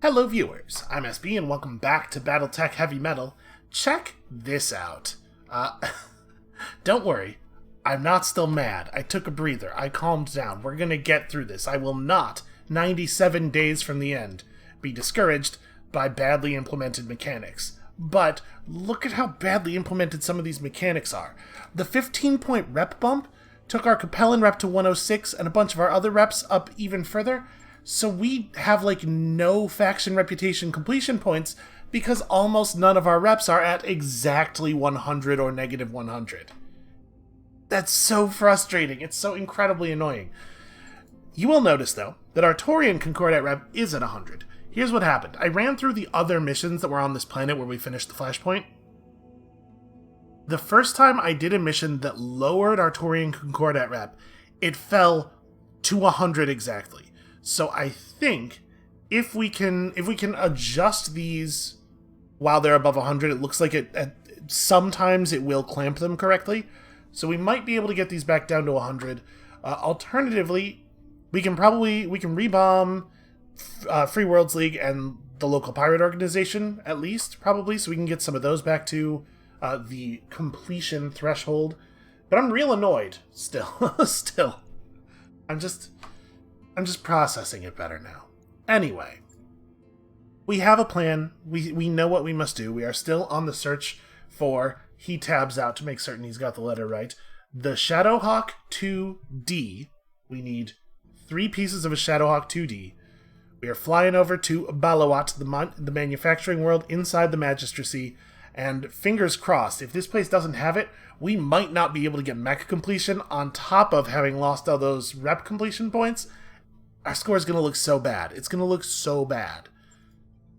Hello viewers, I'm SB and welcome back to BattleTech Heavy Metal. Check this out. Don't worry, I'm not still mad. I took a breather, I calmed down, we're gonna get through this. I will not, 97 days from the end, be discouraged by badly implemented mechanics. But look at how badly implemented some of these mechanics are. The 15-point rep bump took our Capellan rep to 106 and a bunch of our other reps up even further. So we have no faction reputation completion points because almost none of our reps are at exactly 100 or negative 100. That's so frustrating. It's so incredibly annoying. You will notice, though, that our Taurian Concordat rep is at 100. Here's what happened. I ran through the other missions that were on this planet where we finished the flashpoint. The first time I did a mission that lowered our Taurian Concordat rep, it fell to 100 exactly. So I think if we can adjust these while they're above 100, it looks like sometimes it will clamp them correctly. So we might be able to get these back down to 100. Alternatively, we can rebomb Free Worlds League and the local pirate organization at least, probably, so we can get some of those back to the completion threshold. But I'm real annoyed still. Still, I'm just processing it better now. Anyway, we have a plan. We know what we must do. We are still on the search for, he tabs out to make certain he's got the letter right, the Shadowhawk 2D. We need 3 pieces of a Shadowhawk 2D. We are flying over to Balawat, the manufacturing world inside the Magistracy, and fingers crossed, if this place doesn't have it, we might not be able to get mech completion on top of having lost all those rep completion points. Our score is going to look so bad. It's going to look so bad.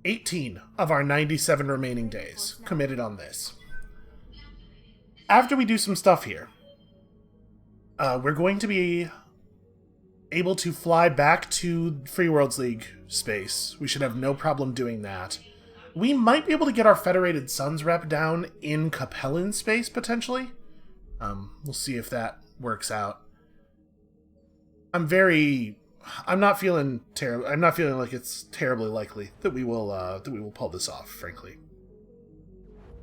18 of our 97 remaining days committed on this. After we do some stuff here, we're going to be able to fly back to Free Worlds League space. We should have no problem doing that. We might be able to get our Federated Suns rep down in Capellan space, potentially. We'll see if that works out. I'm not feeling like it's terribly likely that we will pull this off, frankly.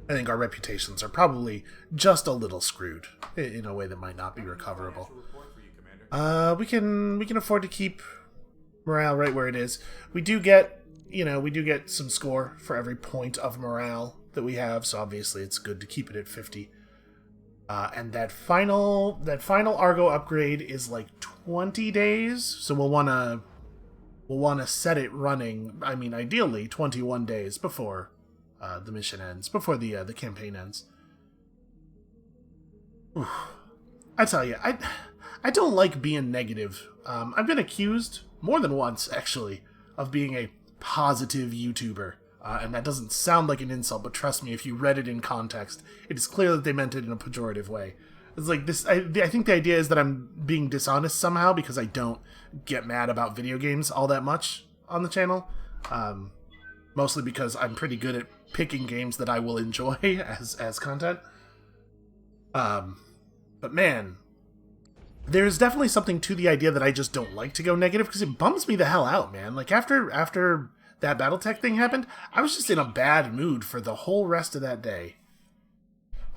I think our reputations are probably just a little screwed in a way that might not be recoverable. We can afford to keep morale right where it is. We do get some score for every point of morale that we have, so obviously it's good to keep it at 50. And that final Argo upgrade is 20 days, so we'll wanna set it running. I mean, ideally 21 days before the mission ends, before the campaign ends. Oof. I tell you, I don't like being negative. I've been accused more than once, actually, of being a positive YouTuber. And that doesn't sound like an insult, but trust me, if you read it in context, it is clear that they meant it in a pejorative way. It's like this. I think the idea is that I'm being dishonest somehow because I don't get mad about video games all that much on the channel. Mostly because I'm pretty good at picking games that I will enjoy as content. But man, there's definitely something to the idea that I just don't like to go negative because it bums me the hell out, man. After that BattleTech thing happened, I was just in a bad mood for the whole rest of that day.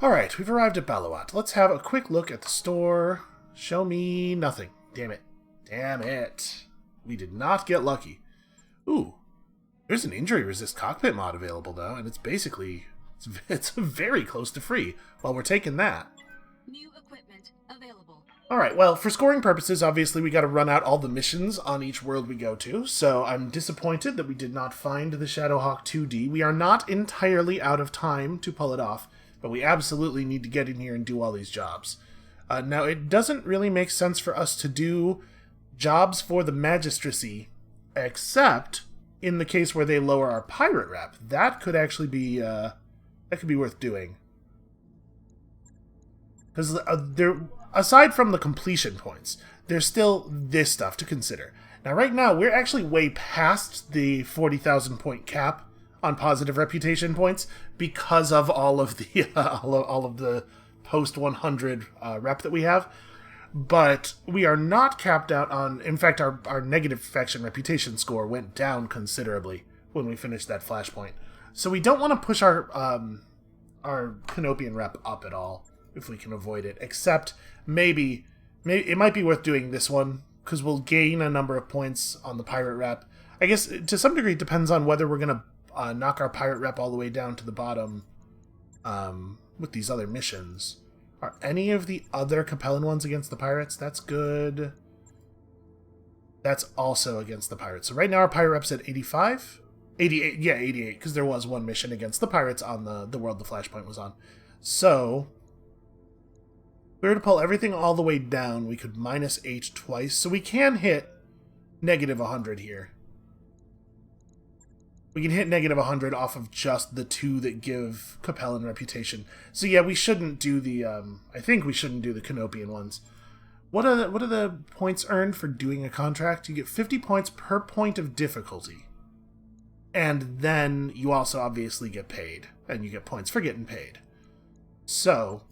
Alright, we've arrived at Balawat. Let's have a quick look at the store. Show me nothing. Damn it. Damn it. We did not get lucky. Ooh. There's an injury resist cockpit mod available, though, and it's very close to free while we're taking that. New equipment available. Alright, well, for scoring purposes, obviously we gotta run out all the missions on each world we go to, so I'm disappointed that we did not find the Shadowhawk 2D. We are not entirely out of time to pull it off, but we absolutely need to get in here and do all these jobs. Now, it doesn't really make sense for us to do jobs for the Magistracy, except in the case where they lower our pirate rep. That could actually be, worth doing. Because aside from the completion points, there's still this stuff to consider. Now, right now, we're actually way past the 40,000 point cap on positive reputation points because of all of the all of the post 100 rep that we have. But we are not capped out on. In fact, our negative faction reputation score went down considerably when we finish that flashpoint. So we don't want to push our Canopian rep up at all if we can avoid it. Except maybe it might be worth doing this one because we'll gain a number of points on the pirate rep. I guess to some degree it depends on whether we're going to knock our pirate rep all the way down to the bottom with these other missions. Are any of the other Capellan ones against the pirates? That's good. That's also against the pirates. So right now our pirate rep's at 85? 88, yeah, 88, because there was one mission against the pirates on the world the flashpoint was on. So, if we were to pull everything all the way down, we could minus 8 twice. So we can hit negative 100 here. We can hit negative 100 off of just the 2 that give Capellan reputation. So yeah, we shouldn't do the, I think we shouldn't do the Canopian ones. What are the points earned for doing a contract? You get 50 points per point of difficulty. And then you also obviously get paid. And you get points for getting paid. So,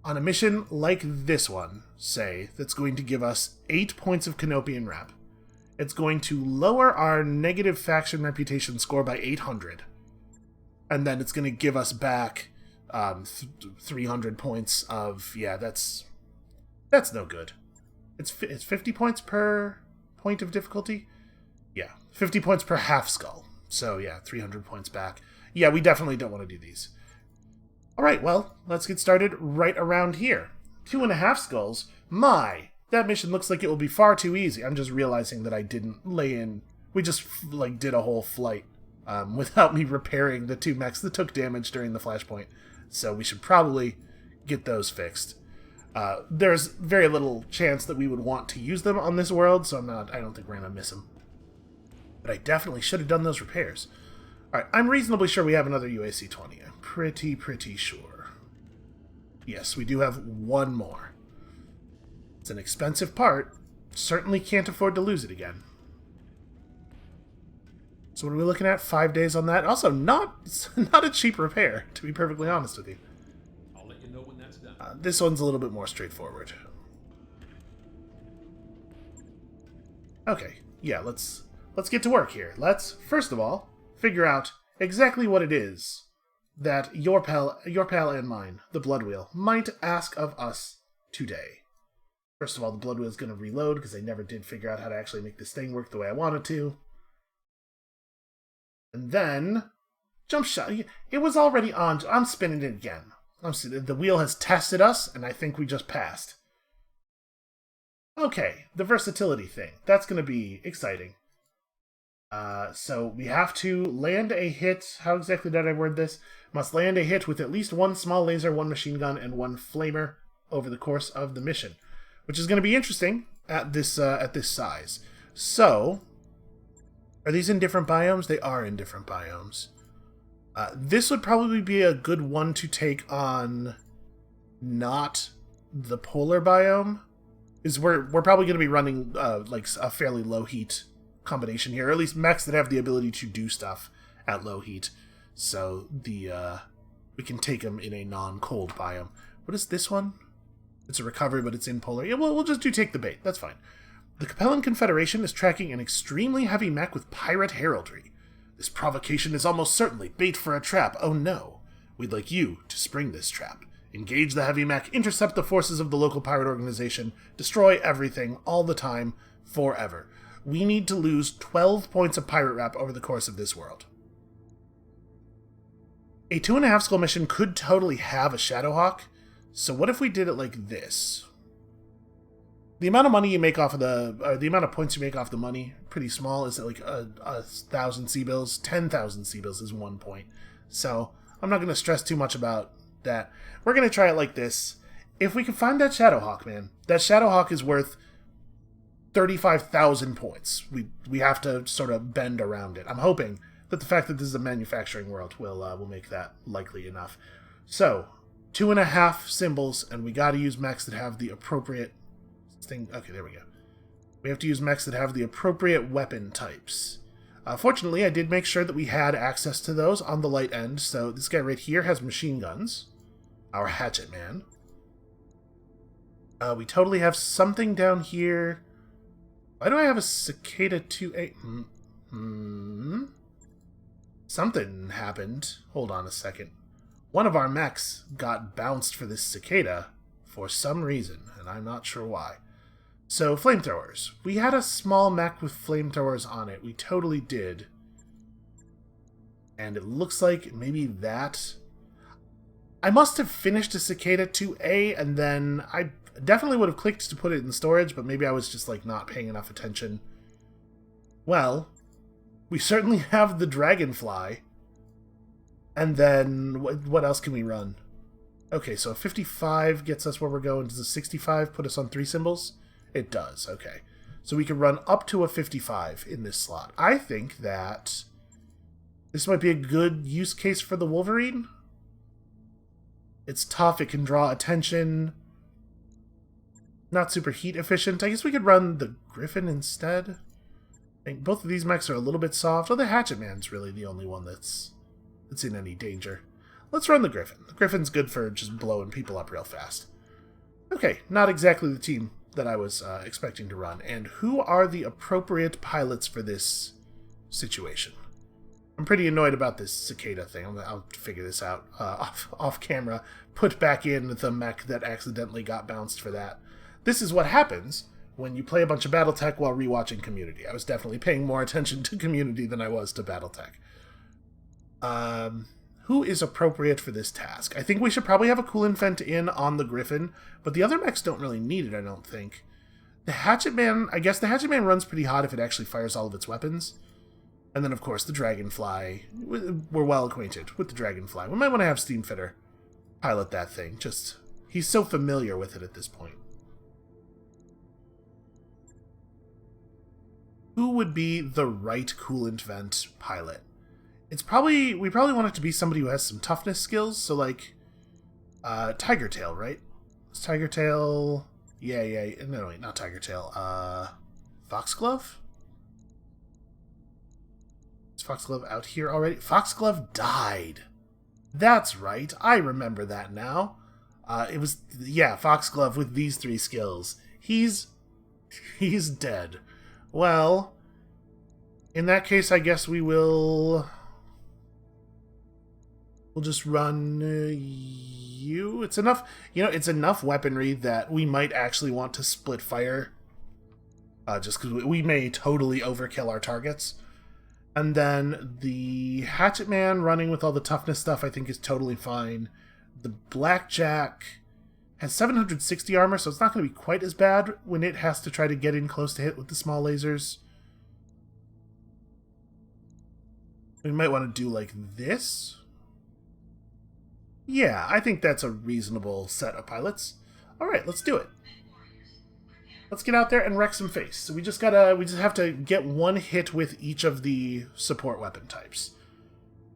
on a mission like this one, say, that's going to give us 8 points of Canopian rep, it's going to lower our negative faction reputation score by 800. And then it's going to give us back 300 points of... Yeah, that's no good. It's 50 points per point of difficulty? Yeah, 50 points per half skull. So yeah, 300 points back. Yeah, we definitely don't want to do these. Alright, well, let's get started right around here. 2.5 skulls? My! That mission looks like it will be far too easy. I'm just realizing that I didn't lay in... We just, did a whole flight without me repairing the 2 mechs that took damage during the flashpoint. So we should probably get those fixed. There's very little chance that we would want to use them on this world, so I don't think we're going to miss them. But I definitely should have done those repairs. Alright, I'm reasonably sure we have another UAC-20. I'm pretty sure. Yes, we do have one more. It's an expensive part. Certainly can't afford to lose it again. So what are we looking at? 5 days on that? Also, not a cheap repair, to be perfectly honest with you. I'll let you know when that's done. This one's a little bit more straightforward. Okay, yeah, let's get to work here. Let's, first of all, figure out exactly what it is that your pal and mine, the Blood Wheel, might ask of us today. First of all, the Blood Wheel is going to reload because I never did figure out how to actually make this thing work the way I wanted to. And then, jump shot. It was already on. I'm spinning it again. The wheel has tested us, and I think we just passed. Okay, the versatility thing. That's going to be exciting. So we have to land a hit. How exactly did I word this? Must land a hit with at least one small laser, one machine gun, and one flamer over the course of the mission, which is going to be interesting at this size. So, are these in different biomes? They are in different biomes. This would probably be a good one to take on not the polar biome. We're probably going to be running a fairly low heat combination here, or at least mechs that have the ability to do stuff at low heat. So we can take them in a non-cold biome. What is this one? It's a recovery, but it's in polar. Yeah, we'll just take the bait. That's fine. The Capellan Confederation is tracking an extremely heavy mech with pirate heraldry. This provocation is almost certainly bait for a trap. Oh no. We'd like you to spring this trap. Engage the heavy mech, intercept the forces of the local pirate organization, destroy everything, all the time, forever. We need to lose 12 points of pirate rep over the course of this world. A 2.5 skull mission could totally have a Shadowhawk, so what if we did it like this? The amount of money you make off of the amount of points you make off the money, pretty small. Is it like 1,000 C-bills? 10,000 C-bills is 1 point. So I'm not going to stress too much about that. We're going to try it like this. If we can find that Shadowhawk, man, that Shadowhawk is worth 35,000 points. We have to sort of bend around it. I'm hoping that the fact that this is a manufacturing world will make that likely enough. So 2.5 symbols, and we got to use mechs that have the appropriate thing. Okay, there we go. We have to use mechs that have the appropriate weapon types. Fortunately, I did make sure that we had access to those on the light end. So this guy right here has machine guns. Our hatchet man. We totally have something down here. Why do I have a cicada 2A? something happened. Hold on a second. One of our mechs got bounced for this cicada for some reason, and I'm not sure why. So, flamethrowers. We had a small mech with flamethrowers on it. We totally did. And it looks like maybe that... I must have finished a cicada 2A, and then I definitely would have clicked to put it in storage, but maybe I was just, like, not paying enough attention. Well, we certainly have the dragonfly. And then, what else can we run? Okay, so a 55 gets us where we're going. Does a 65 put us on 3 symbols? It does, okay. So we can run up to a 55 in this slot. I think that this might be a good use case for the Wolverine. It's tough, it can draw attention. Not super heat efficient. I guess we could run the Griffin instead. I think both of these mechs are a little bit soft. Oh, the Hatchet Man's really the only one that's in any danger. Let's run the Griffin. The Griffin's good for just blowing people up real fast. Okay, not exactly the team that I was expecting to run. And who are the appropriate pilots for this situation? I'm pretty annoyed about this cicada thing. I'll figure this out off camera. Put back in the mech that accidentally got bounced for that. This is what happens when you play a bunch of BattleTech while rewatching Community. I was definitely paying more attention to Community than I was to BattleTech. Who is appropriate for this task? I think we should probably have a cool infant in on the Griffin, but the other mechs don't really need it, I don't think. The Hatchet Man, I guess the Hatchet Man runs pretty hot if it actually fires all of its weapons. And then, of course, the Dragonfly. We're well acquainted with the Dragonfly. We might want to have Steamfitter pilot that thing. Just, he's so familiar with it at this point. Who would be the right coolant vent pilot? We probably want it to be somebody who has some toughness skills, so like, Tiger Tail, right? Is Tiger Tail... Yeah, no, wait, not Tiger Tail, Foxglove? Is Foxglove out here already? Foxglove died! That's right, I remember that now. It was, yeah, Foxglove with these 3 skills. He's dead. Well, in that case, I guess we'll just run you. It's enough, it's enough weaponry that we might actually want to split fire. Just because we may totally overkill our targets. And then the Hatchet Man running with all the toughness stuff I think is totally fine. The Blackjack has 760 armor, so it's not going to be quite as bad when it has to try to get in close to hit with the small lasers. We might want to do like this. Yeah, I think that's a reasonable set of pilots. Alright, let's do it. Let's get out there and wreck some face. So we just have to get one hit with each of the support weapon types.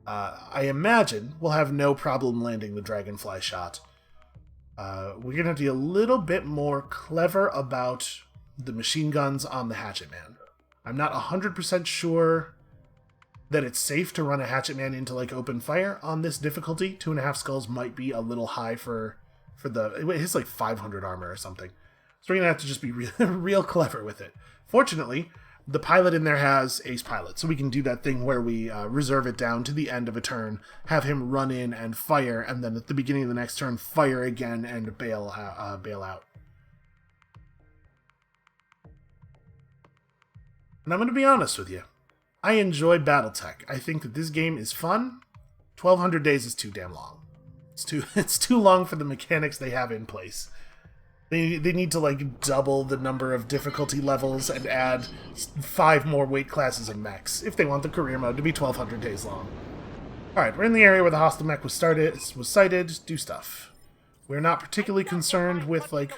I imagine we'll have no problem landing the Dragonfly shot. We're going to have to be a little bit more clever about the machine guns on the Hatchet Man. I'm not 100% sure that it's safe to run a Hatchet Man into like open fire on this difficulty. 2.5 skulls might be a little high for the... It's like 500 armor or something. So we're going to have to just be real clever with it. Fortunately, the pilot in there has Ace Pilot, so we can do that thing where we reserve it down to the end of a turn, have him run in and fire, and then at the beginning of the next turn, fire again and bail out. And I'm going to be honest with you. I enjoy BattleTech. I think that this game is fun. 1200 days is too damn long. It's too long for the mechanics they have in place. They need to like double the number of difficulty levels and add 5 more weight classes of mechs if they want the career mode to be 1200 days long. Alright, we're in the area where the hostile mech was sighted. Do stuff. We're not particularly concerned with like...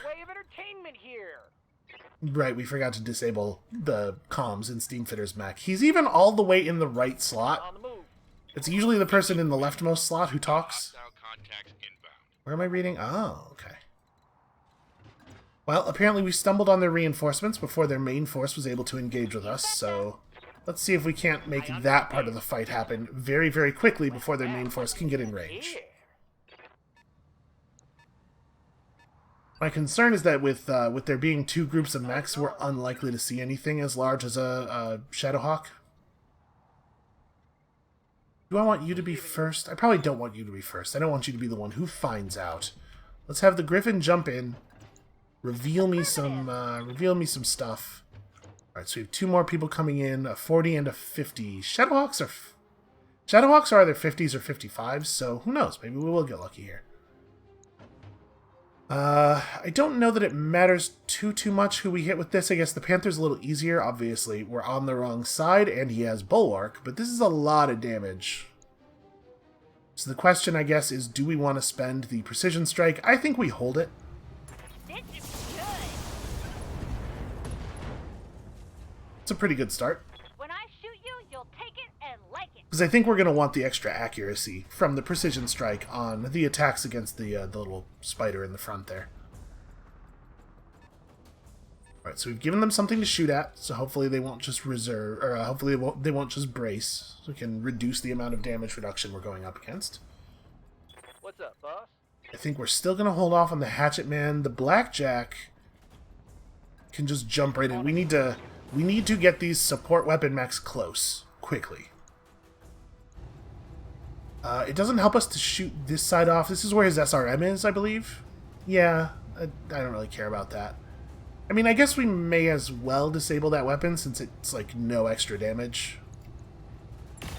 Right, we forgot to disable the comms in Steamfitter's mech. He's even all the way in the right slot. It's usually the person in the leftmost slot who talks. Where am I reading? Oh, okay. Well, apparently we stumbled on their reinforcements before their main force was able to engage with us, so let's see if we can't make that part of the fight happen very, very quickly before their main force can get in range. My concern is that with there being 2 groups of mechs, we're unlikely to see anything as large as a Shadowhawk. Do I want you to be first? I probably don't want you to be first. I don't want you to be the one who finds out. Let's have the Griffin jump in. Reveal me some stuff. Alright, so we have 2 more people coming in, a 40 and a 50. Shadowhawks are either 50s or 55s, so who knows? Maybe we will get lucky here. I don't know that it matters too much who we hit with this. I guess the Panther's a little easier. Obviously, we're on the wrong side, and he has Bulwark, but this is a lot of damage. So the question, I guess, is do we want to spend the Precision Strike? I think we hold it. It's a pretty good start. When I shoot you, you'll take it and like it. Because I think we're going to want the extra accuracy from the Precision Strike on the attacks against the little spider in the front there. Alright, so we've given them something to shoot at, so hopefully they won't just reserve, or hopefully they won't just brace, so we can reduce the amount of damage reduction we're going up against. What's up, boss? I think we're still going to hold off on the Hatchet Man. The Blackjack can just jump right in. We need to get these support weapon mechs close, quickly. It doesn't help us to shoot this side off. This is where his SRM is, I believe. Yeah, I don't really care about that. I mean, I guess we may as well disable that weapon since it's, like, no extra damage.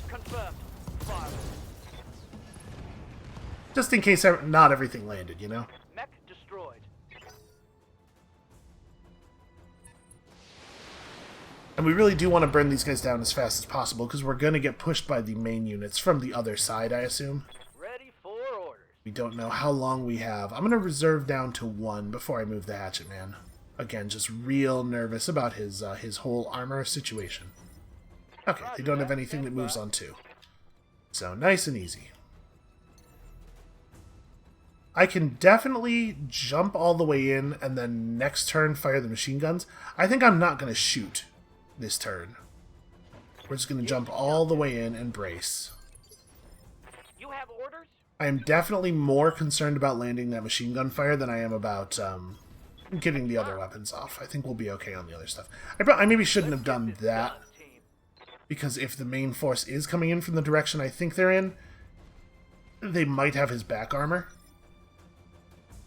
Confirmed. Fire. Just in case not everything landed, you know? Mech destroyed. And we really do want to burn these guys down as fast as possible because we're going to get pushed by the main units from the other side, I assume. Ready for orders. We don't know how long we have. I'm going to reserve down to 1 before I move the Hatchet Man. Again, just real nervous about his whole armor situation. Okay, they don't have anything that moves on 2. So, nice and easy. I can definitely jump all the way in and then next turn fire the machine guns. I think I'm not going to shoot this turn. We're just going to jump all the way in and brace. You have orders? I am definitely more concerned about landing that machine gun fire than I am about getting the other weapons off. I think we'll be okay on the other stuff. I maybe shouldn't have done that, because if the main force is coming in from the direction I think they're in, they might have his back armor.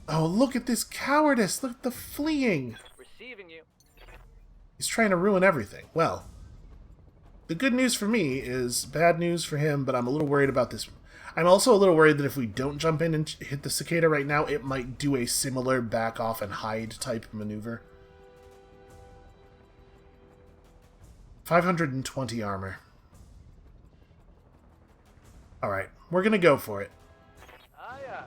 Oh, look at this cowardice! Look at the fleeing! Receiving you. He's trying to ruin everything. Well, the good news for me is bad news for him, but I'm a little worried about this. I'm also a little worried that if we don't jump in and hit the cicada right now, it might do a similar back off and hide type maneuver. 520 armor. Alright, we're gonna go for it. Aye, aye.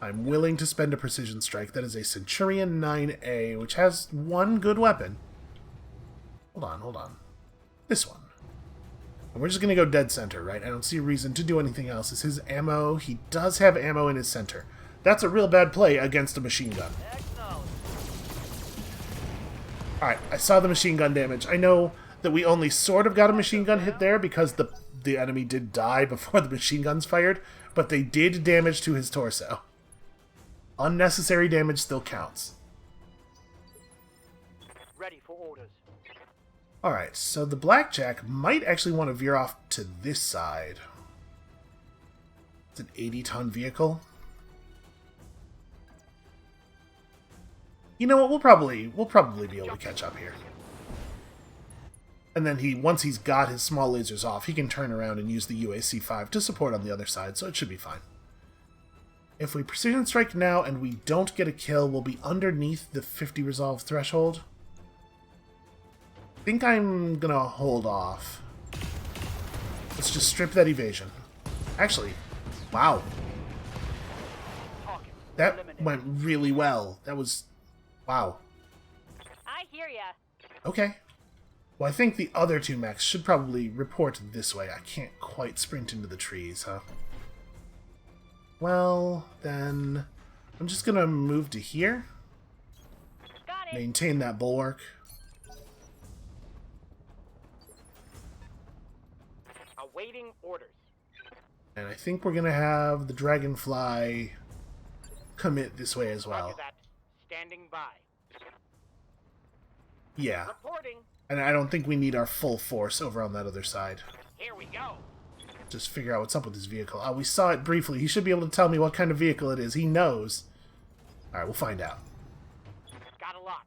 I'm willing to spend a precision strike. That is a Centurion 9A, which has 1 good weapon. Hold on. This one. And we're just going to go dead center, right? I don't see a reason to do anything else. Is his ammo? He does have ammo in his center. That's a real bad play against a machine gun. Alright, I saw the machine gun damage. I know that we only sort of got a machine gun hit there because the enemy did die before the machine guns fired, but they did damage to his torso. Unnecessary damage still counts. Ready for orders. Alright, so the Blackjack might actually want to veer off to this side. It's an 80-ton vehicle. You know what, we'll probably be able to catch up here. And then once he's got his small lasers off, he can turn around and use the UAC-5 to support on the other side, so it should be fine. If we precision strike now and we don't get a kill, we'll be underneath the 50 resolve threshold. I think I'm gonna hold off. Let's just strip that evasion. Actually, wow. That went really well. That was... wow. I hear ya. Okay. Well, I think the other 2 mechs should probably report this way. I can't quite sprint into the trees, huh? Well, then... I'm just gonna move to here. Got it. Maintain that bulwark. Awaiting orders. And I think we're gonna have the Dragonfly commit this way as well. Roger that. Standing by. Yeah. Reporting. And I don't think we need our full force over on that other side. Here we go. Just figure out what's up with this vehicle. We saw it briefly. He should be able to tell me what kind of vehicle it is. He knows. Alright, we'll find out. Got a lock.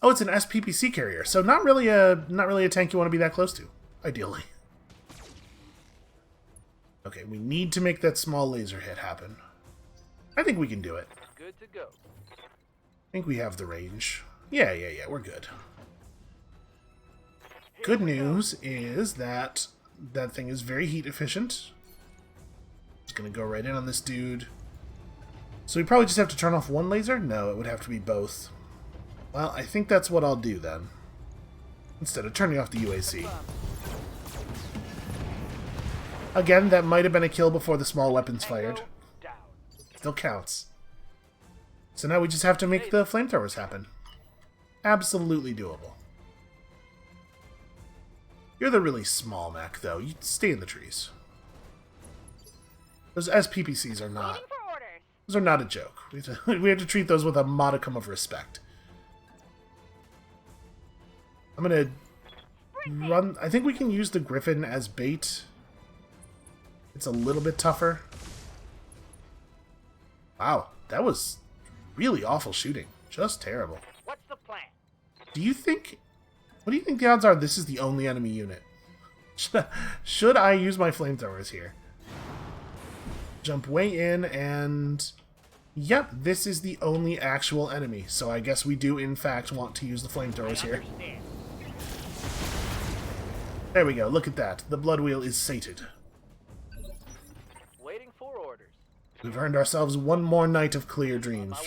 Oh, it's an SPPC carrier, so not really a tank you want to be that close to, ideally. Okay, we need to make that small laser hit happen. I think we can do it. Good to go. I think we have the range. Yeah, we're good. Good news is that that thing is very heat efficient. It's gonna go right in on this dude. So we probably just have to turn off one laser? No, it would have to be both. Well, I think that's what I'll do then. Instead of turning off the UAC. Again, that might have been a kill before the small weapons fired. Down. Still counts. So now we just have to make the flamethrowers happen. Absolutely doable. You're the really small mech, though. You stay in the trees. Those SPPCs are not... Waiting for orders. Those are not a joke. We have to treat those with a modicum of respect. I'm gonna run... I think we can use the Griffin as bait. It's a little bit tougher. Wow, that was really awful shooting. Just terrible. What's the plan? Do you think... What do you think the odds are this is the only enemy unit? Should I use my flamethrowers here? Jump way in and... Yep, this is the only actual enemy. So I guess we do, in fact, want to use the flamethrowers here. Understand. There we go, look at that. The blood wheel is sated. Waiting for orders. We've earned ourselves one more night of clear dreams,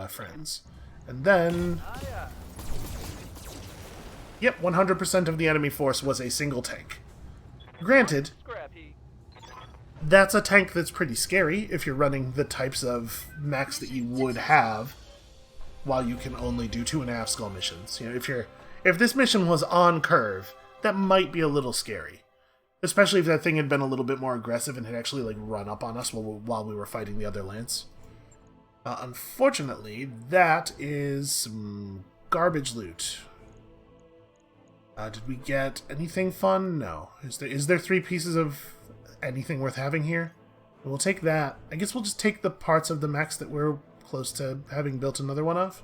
friends. And then... Yep, 100% of the enemy force was a single tank. Granted, Scrappy. that's a tank that's pretty scary if you're running the types of mechs that you would have while you can only do 2.5 skull missions. You know, if this mission was on curve, that might be a little scary. Especially if that thing had been a little bit more aggressive and had actually like run up on us while we were fighting the other lance. Unfortunately, that is some garbage loot. Did we get anything fun? No. Is there 3 pieces of anything worth having here? We'll take that. I guess we'll just take the parts of the mechs that we're close to having built another one of.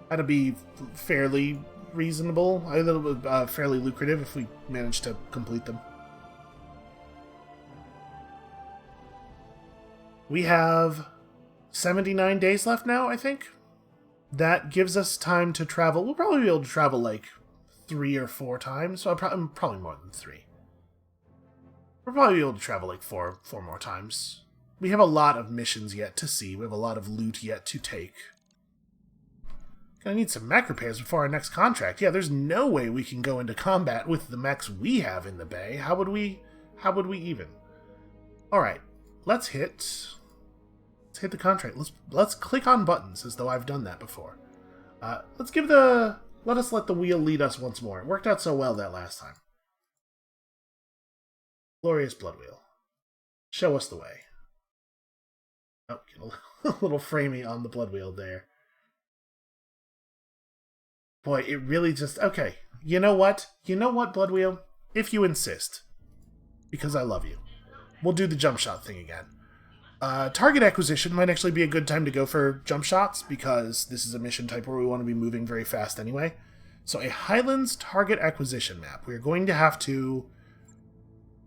That'd be fairly reasonable. A little bit fairly lucrative if we manage to complete them. We have 79 days left now, I think. That gives us time to travel. We'll probably be able to travel like 3 or 4 times. So probably more than 3. We'll probably be able to travel like 4 more times. We have a lot of missions yet to see. We have a lot of loot yet to take. Gonna need some mech repairs before our next contract. Yeah, there's no way we can go into combat with the mechs we have in the bay. How would we even? Alright, let's hit the contract. Let's click on buttons as though I've done that before. Let us let the wheel lead us once more. It worked out so well that last time. Glorious blood wheel. Show us the way. Oh, get a little framey on the blood wheel there. Boy, it really just... Okay, you know what? You know what, blood wheel? If you insist. Because I love you. We'll do the jump shot thing again. Target acquisition might actually be a good time to go for jump shots, because this is a mission type where we want to be moving very fast anyway. So a Highlands target acquisition map. We're going to have to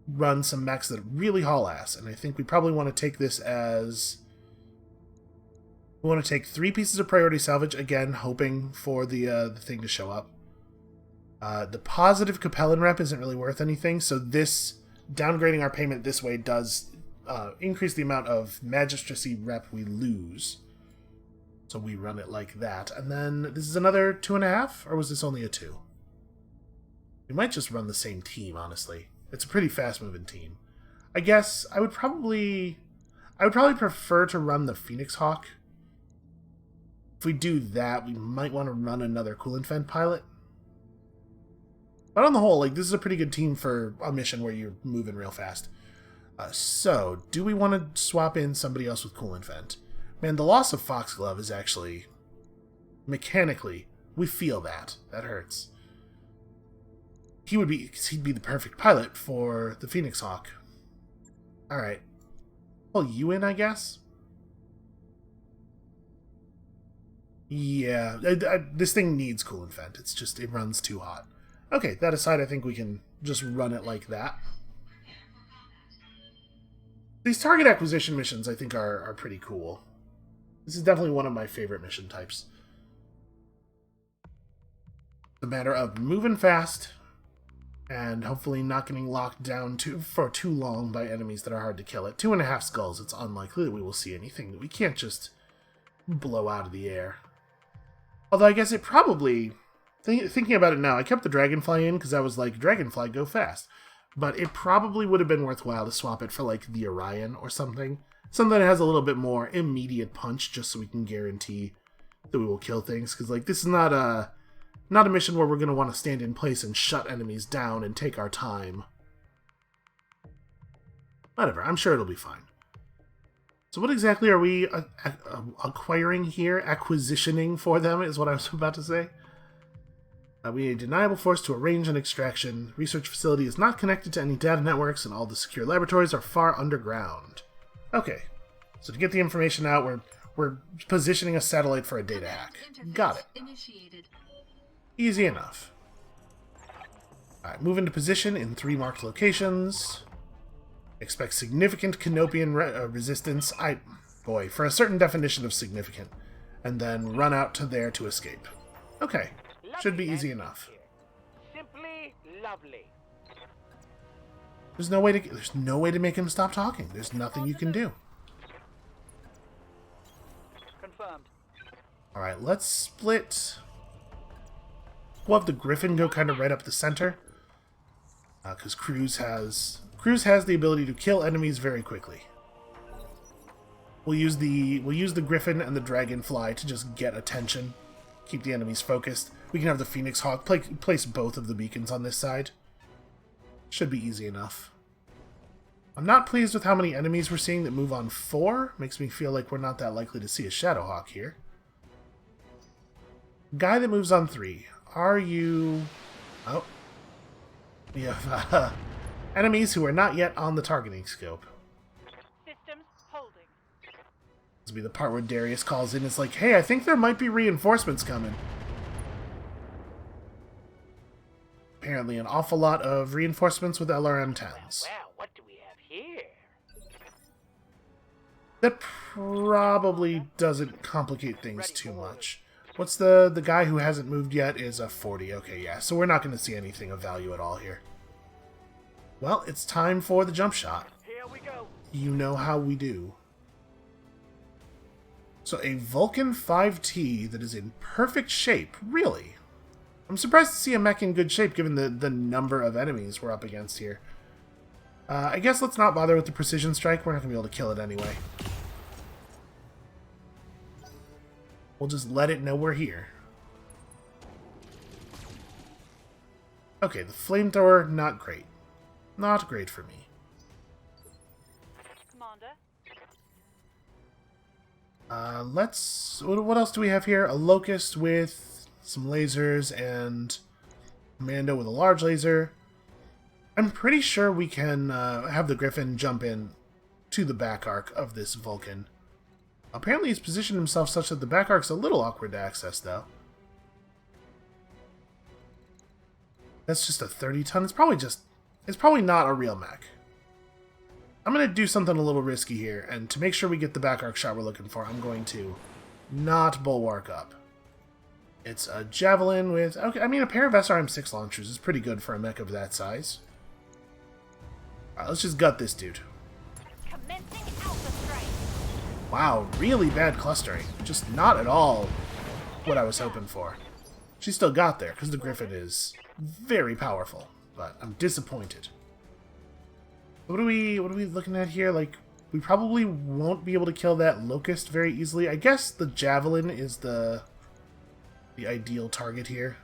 run some mechs that really haul ass, and I think we probably want to take this as... We want to take 3 pieces of priority salvage, again, hoping for the thing to show up. The positive Capellan rep isn't really worth anything, so this, downgrading our payment this way does... increase the amount of magistracy rep we lose. So we run it like that. And then this is another 2.5? Or was this only a 2? We might just run the same team, honestly. It's a pretty fast-moving team. I guess I would probably prefer to run the Phoenix Hawk. If we do that, we might want to run another Coolant Vent pilot. But on the whole, like, this is a pretty good team for a mission where you're moving real fast. So, do we want to swap in somebody else with Coolant Vent? Man, the loss of Foxglove is actually... Mechanically, we feel that. That hurts. he'd be the perfect pilot for the Phoenix Hawk. Alright. Pull you in, I guess? Yeah, this thing needs coolant vent. It's just, it runs too hot. Okay, that aside, I think we can just run it like that. These target acquisition missions, I think, are pretty cool. This is definitely one of my favorite mission types. It's a matter of moving fast, and hopefully not getting locked down for too long by enemies that are hard to kill. At 2.5 skulls, it's unlikely that we will see anything that we can't just blow out of the air. Although I guess it probably... Thinking about it now, I kept the Dragonfly in because I was like, Dragonfly, go fast. But it probably would have been worthwhile to swap it for like the Orion or something. Something that has a little bit more immediate punch, just so we can guarantee that we will kill things. Because like, this is not a mission where we're going to want to stand in place and shut enemies down and take our time. Whatever, I'm sure it'll be fine. So what exactly are we acquiring here? Acquisitioning for them is what I was about to say. We need a deniable force to arrange an extraction. Research facility is not connected to any data networks, and all the secure laboratories are far underground. Okay, so to get the information out, we're positioning a satellite for a data hack. Got it. Initiated. Easy enough. Alright, move into position in 3 marked locations. Expect significant Canopian resistance. Boy, for a certain definition of significant. And then run out to there to escape. Okay, should be easy enough. Simply lovely. There's no way to make him stop talking. There's nothing you can do. Confirmed. Alright, let's split. We'll have the Griffin go kind of right up the center. Because Cruz has the ability to kill enemies very quickly. We'll use the Griffin and the Dragonfly to just get attention, keep the enemies focused. We can have the Phoenix Hawk place both of the beacons on this side. Should be easy enough. I'm not pleased with how many enemies we're seeing that move on 4. Makes me feel like we're not that likely to see a Shadow Hawk here. Guy that moves on 3. Are you... Oh. We have enemies who are not yet on the targeting scope. Systems holding. This will be the part where Darius calls in. It's like, hey, I think there might be reinforcements coming. Apparently an awful lot of reinforcements with LRM-10s. Well, what do we have here? That probably doesn't complicate things too much. What's the guy who hasn't moved yet is a 40. Okay, yeah, so we're not going to see anything of value at all here. Well, it's time for the jump shot. Here we go. You know how we do. So a Vulcan 5T that is in perfect shape, really. I'm surprised to see a mech in good shape given the number of enemies we're up against here. I guess let's not bother with the precision strike. We're not going to be able to kill it anyway. We'll just let it know we're here. Okay, the flamethrower, not great. Not great for me. Commander. What else do we have here? A Locust with some lasers and Commando with a large laser. I'm pretty sure we can have the Griffin jump in to the back arc of this Vulcan. Apparently he's positioned himself such that the back arc's a little awkward to access, though. That's just a 30-ton. It's probably not a real mech. I'm going to do something a little risky here, and to make sure we get the back arc shot we're looking for, I'm going to not bulwark up. It's a Javelin with... Okay, I mean, a pair of SRM-6 launchers is pretty good for a mech of that size. Alright, let's just gut this dude. Commencing Alpha Strike. Wow, really bad clustering. Just not at all what I was hoping for. She still got there, because the Griffin is very powerful, but I'm disappointed. What are we looking at here? Like, we probably won't be able to kill that Locust very easily. I guess the Javelin is the ideal target here.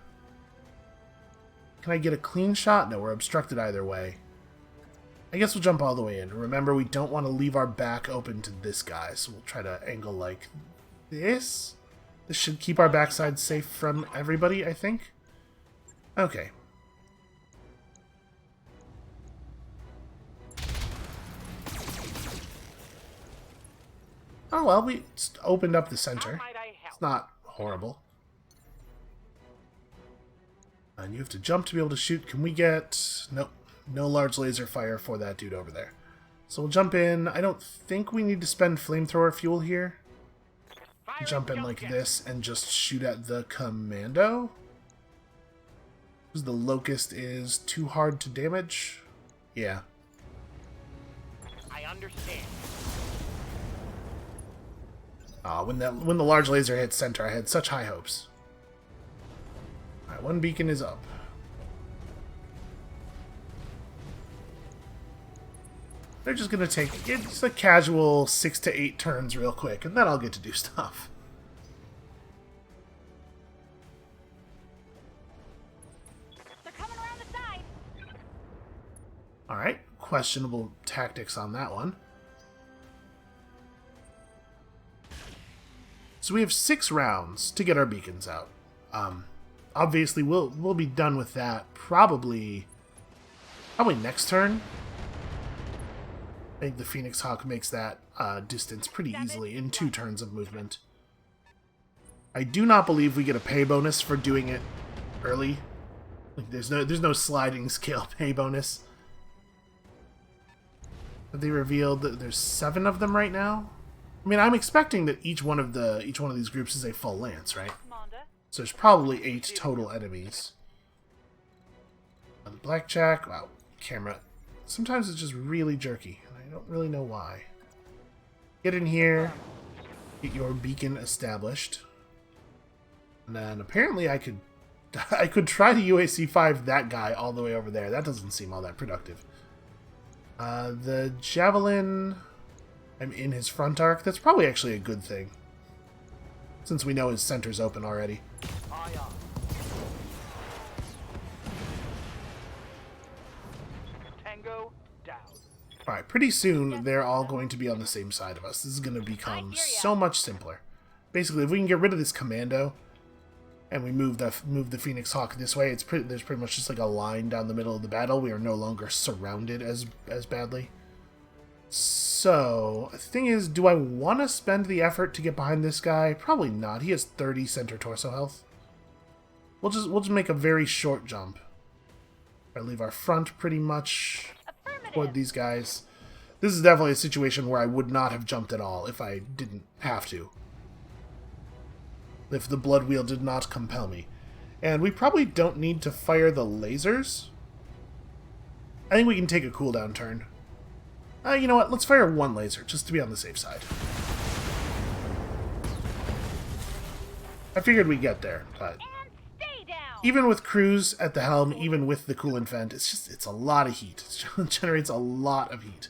Can I get a clean shot? No, we're obstructed either way. I guess we'll jump all the way in. Remember, we don't want to leave our back open to this guy, so we'll try to angle like this. This should keep our backside safe from everybody, I think. Okay. Oh well, we just opened up the How center. might I help? It's not horrible. And you have to jump to be able to shoot. Can we get... Nope. No large laser fire for that dude over there. So we'll jump in. I don't think we need to spend flamethrower fuel here. Fire Jump in jump like jet. this and just shoot at the commando. Because the locust is too hard to damage. Yeah. I understand. When the large laser hit center, I had such high hopes. Alright, one beacon is up. They're just gonna take it's a casual 6 to 8 turns real quick, and then I'll get to do stuff. They're coming around the side. Alright, questionable tactics on that one. So we have 6 rounds to get our beacons out. Obviously, we'll be done with that probably next turn. I think the Phoenix Hawk makes that distance pretty easily in 2 turns of movement. I do not believe we get a pay bonus for doing it early. Like there's no sliding scale pay bonus. Have they revealed that there's 7 of them right now? I mean, I'm expecting that each one of these groups is a full lance, right? Commander. So there's probably 8 total enemies. The blackjack, wow, camera. Sometimes it's just really jerky, and I don't really know why. Get in here, get your beacon established, and then apparently I could try to UAC-5 that guy all the way over there. That doesn't seem all that productive. The javelin, I'm in his front arc. That's probably actually a good thing, since we know his center's open already. Aye, aye. Tango down. Alright, pretty soon they're all going to be on the same side of us. This is going to become so much simpler. Basically, if we can get rid of this commando and we move the Phoenix Hawk this way, there's pretty much just like a line down the middle of the battle. We are no longer surrounded as badly. So, the thing is, do I want to spend the effort to get behind this guy? Probably not. He has 30 center torso health. We'll just make a very short jump. I leave our front pretty much toward these guys. This is definitely a situation where I would not have jumped at all if I didn't have to. If the blood wheel did not compel me. And we probably don't need to fire the lasers. I think we can take a cooldown turn. You know what? Let's fire 1 laser, just to be on the safe side. I figured we'd get there, but... And stay down. Even with Cruz at the helm, even with the coolant vent, it's a lot of heat. It generates a lot of heat.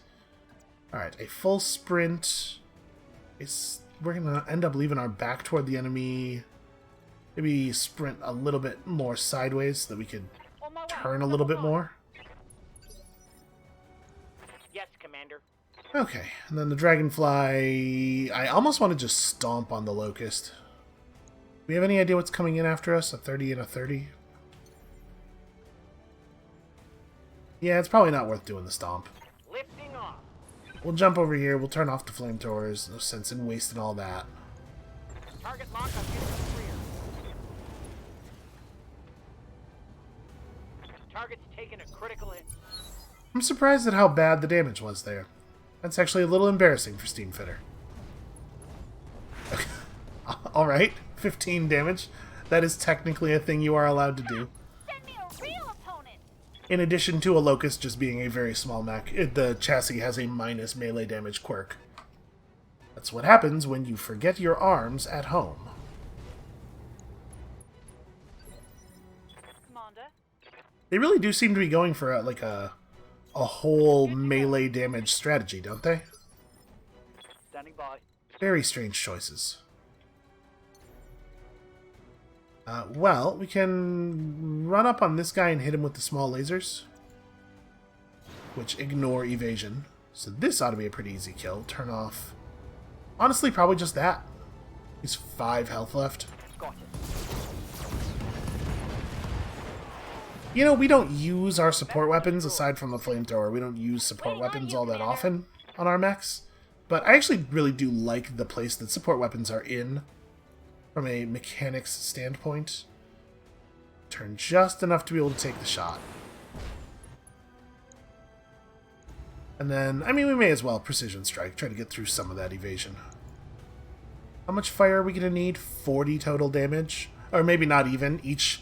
Alright, a full sprint. We're going to end up leaving our back toward the enemy. Maybe sprint a little bit more sideways so that we could On my way. turn a little bit more. Yes, Commander. Okay, and then the Dragonfly... I almost want to just stomp on the Locust. Do we have any idea what's coming in after us? A 30 and a 30? Yeah, it's probably not worth doing the stomp. Lifting off. We'll jump over here, we'll turn off the flamethrowers. No sense in wasting all that. Target lock on unit clear. Target's taken a critical hit. I'm surprised at how bad the damage was there. That's actually a little embarrassing for Steamfitter. Alright, 15 damage. That is technically a thing you are allowed to do. Send me a real opponent. In addition to a Locust just being a very small mech, the chassis has a minus melee damage quirk. That's what happens when you forget your arms at home. Commander. They really do seem to be going for a whole melee damage strategy, don't they? Standing by. Very strange choices. Well, we can run up on this guy and hit him with the small lasers, which ignore evasion. So this ought to be a pretty easy kill. Turn off... Honestly, probably just that. He's 5 health left. Got it. You know, we don't use our support weapons, aside from the flamethrower. We don't use support weapons all that often on our mechs. But I actually really do like the place that support weapons are in from a mechanics standpoint. Turn just enough to be able to take the shot. And then, I mean, we may as well precision strike, try to get through some of that evasion. How much fire are we going to need? 40 total damage? Or maybe not even. Each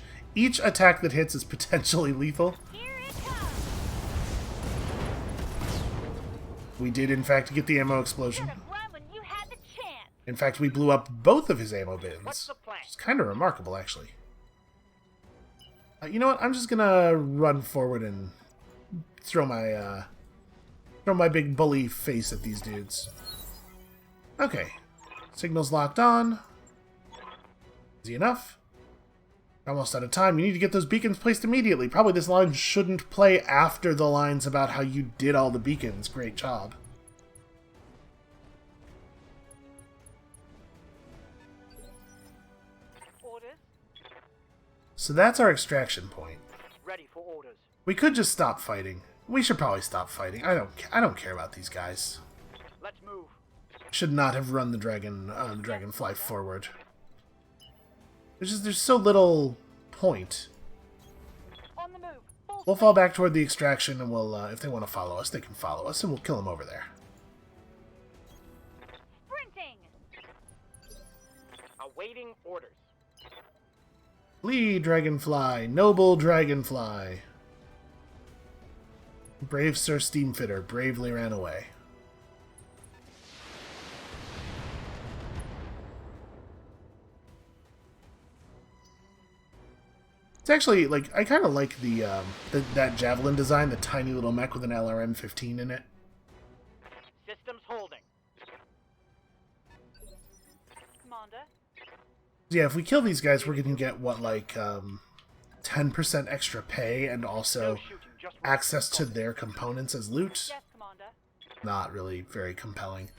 attack that hits is potentially lethal. Here it comes. We did, in fact, get the ammo explosion. Should've run when you had the chance. In fact, we blew up both of his ammo bins. What's the plan? It's kind of remarkable, actually. You know what? I'm just going to run forward and throw my big bully face at these dudes. Okay. Signal's locked on. Easy enough. Almost out of time. You need to get those beacons placed immediately. Probably this line shouldn't play after the lines about how you did all the beacons. Great job. Orders. So that's our extraction point. Ready for orders. We could just stop fighting. We should probably stop fighting. I don't care about these guys. Let's move. Should not have run the dragonfly forward. There's so little point. On the move. Full We'll fall back toward the extraction, and we'll if they want to follow us, they can follow us, and we'll kill them over there. sprinting. Awaiting orders. Flee, dragonfly, noble dragonfly. Brave Sir Steamfitter bravely ran away. It's actually, like, I kind of like that javelin design, the tiny little mech with an LRM-15 in it. Systems holding. Commander. Yeah, if we kill these guys, we're going to get, what, like, 10% extra pay and also No shooting, just access to their components as loot. Yes, Commander. Not really very compelling.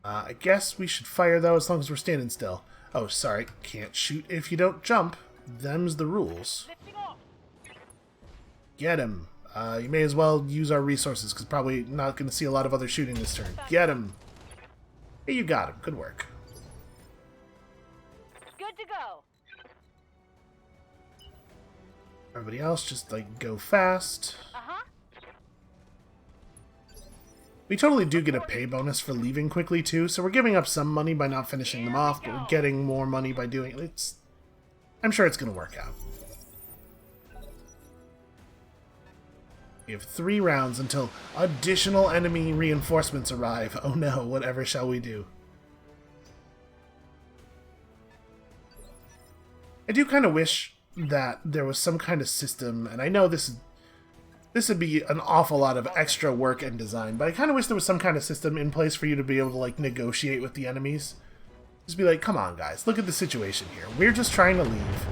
I guess we should fire, though, as long as we're standing still. Oh, sorry. Can't shoot if you don't jump. Them's the rules. Lifting off. Get him. You may as well use our resources, because probably not going to see a lot of other shooting this turn. Get him. Hey, you got him. Good work. Good to go. Everybody else, just, like, go fast. Uh-huh. We totally do get a pay bonus for leaving quickly, too, so we're giving up some money by not finishing them off, but we're getting more money by doing it. I'm sure it's going to work out. We have 3 rounds until additional enemy reinforcements arrive. Oh no, whatever shall we do? I do kind of wish that there was some kind of system, and I know this would be an awful lot of extra work and design, but I kind of wish there was some kind of system in place for you to be able to, like, negotiate with the enemies. Just be like, come on, guys, look at the situation here. We're just trying to leave.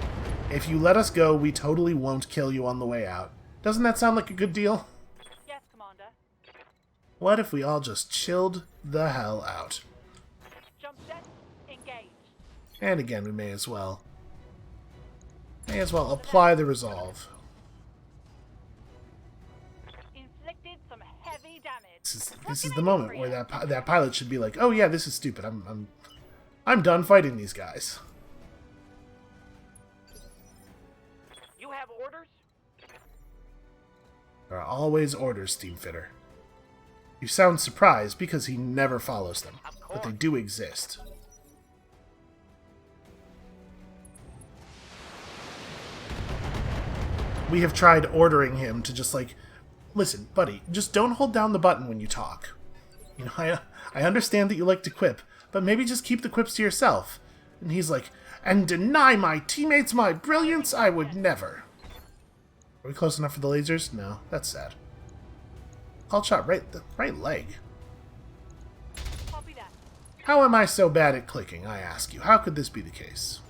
If you let us go, we totally won't kill you on the way out. Doesn't that sound like a good deal? Yes, Commander. What if we all just chilled the hell out? Jump set. Engage. And again, we may as well apply the resolve. Inflicted some heavy damage. This is the moment where that pilot should be like, oh yeah, this is stupid. I'm done fighting these guys. You have orders? There are always orders, Steamfitter. You sound surprised because he never follows them, but they do exist. We have tried ordering him to just, like, listen, buddy, just don't hold down the button when you talk. You know, I understand that you like to quip, but maybe just keep the quips to yourself. And he's like, and deny my teammates my brilliance? I would never. Are we close enough for the lasers? No, that's sad. Called shot the right leg. Copy that. How am I so bad at clicking, I ask you? How could this be the case?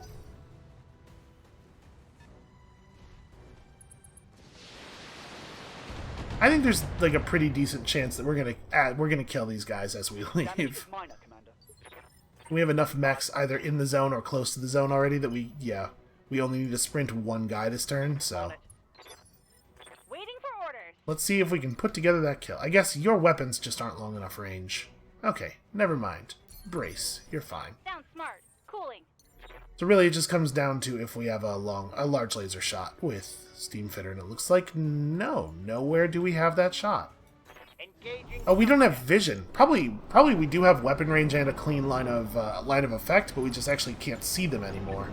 I think there's, like, a pretty decent chance that we're gonna kill these guys as we Damage is leave. minor, Commander. We have enough mechs either in the zone or close to the zone already that we only need to sprint one guy this turn, so Waiting for orders. let's see if we can put together that kill. I guess your weapons just aren't long enough range. Okay, never mind. Brace. You're fine. Sounds smart. Cooling. So really, it just comes down to if we have a large laser shot with Steam Fitter, and it looks like nowhere do we have that shot. Engaging. Oh, we don't have vision. Probably we do have weapon range and a clean line of effect, but we just actually can't see them anymore.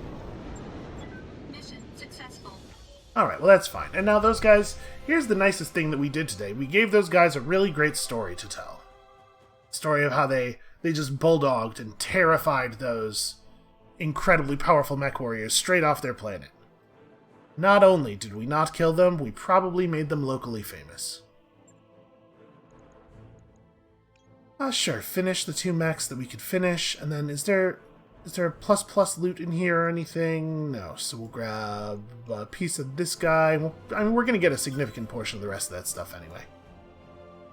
Mission successful. Alright, well that's fine. And now those guys, here's the nicest thing that we did today. We gave those guys a really great story to tell. Story of how they just bulldogged and terrified those incredibly powerful mech warriors straight off their planet. Not only did we not kill them, we probably made them locally famous. Sure, finish the 2 mechs that we could finish, and then is there a plus loot in here or anything? No, so we'll grab a piece of this guy. I mean, we're going to get a significant portion of the rest of that stuff anyway.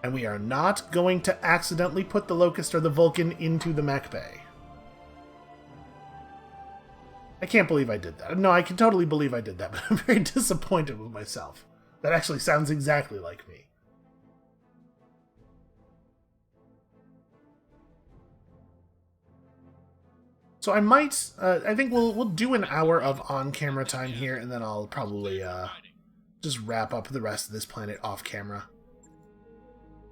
And we are not going to accidentally put the Locust or the Vulcan into the mech bay. I can't believe I did that. No, I can totally believe I did that, but I'm very disappointed with myself. That actually sounds exactly like me. So I might, I think we'll do an hour of on-camera time here, and then I'll probably just wrap up the rest of this planet off-camera.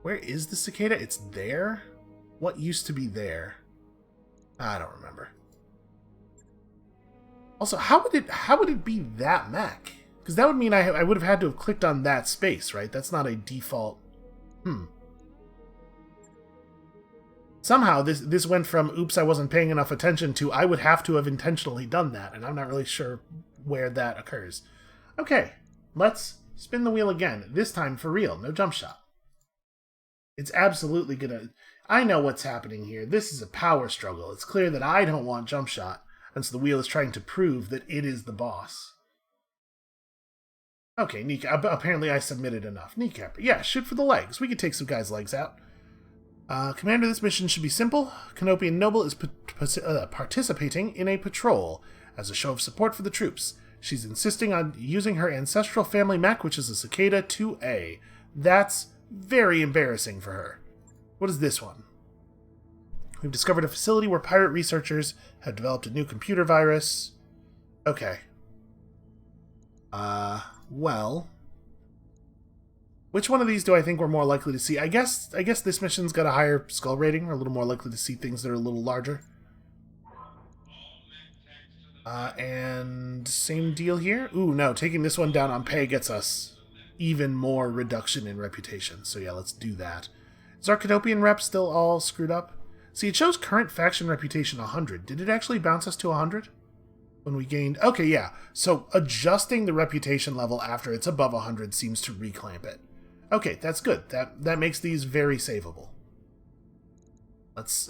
Where is the cicada? It's there? What used to be there? I don't remember. Also, how would it be that mech? Because that would mean I would have had to have clicked on that space, right? That's not a default. Somehow this went from oops, I wasn't paying enough attention to I would have to have intentionally done that, and I'm not really sure where that occurs. Okay, let's spin the wheel again. This time for real, no jump shot. It's absolutely gonna... I know what's happening here. This is a power struggle. It's clear that I don't want jump shot, and so the wheel is trying to prove that it is the boss. Okay, apparently I submitted enough. Kneecap. Yeah, shoot for the legs. We could take some guys' legs out. Commander, this mission should be simple. Canopian Noble is participating in a patrol as a show of support for the troops. She's insisting on using her ancestral family mech, which is a Cicada 2A. That's very embarrassing for her. What is this one? We've discovered a facility where pirate researchers have developed a new computer virus. Okay. Well... Which one of these do I think we're more likely to see? I guess this mission's got a higher skull rating. We're a little more likely to see things that are a little larger. And same deal here. Ooh, no, taking this one down on pay gets us even more reduction in reputation. So yeah, let's do that. Is our Canopian rep still all screwed up? See, it shows current faction reputation 100. Did it actually bounce us to 100? When we gained... Okay, yeah. So adjusting the reputation level after it's above 100 seems to reclamp it. Okay, that's good. That makes these very savable. Let's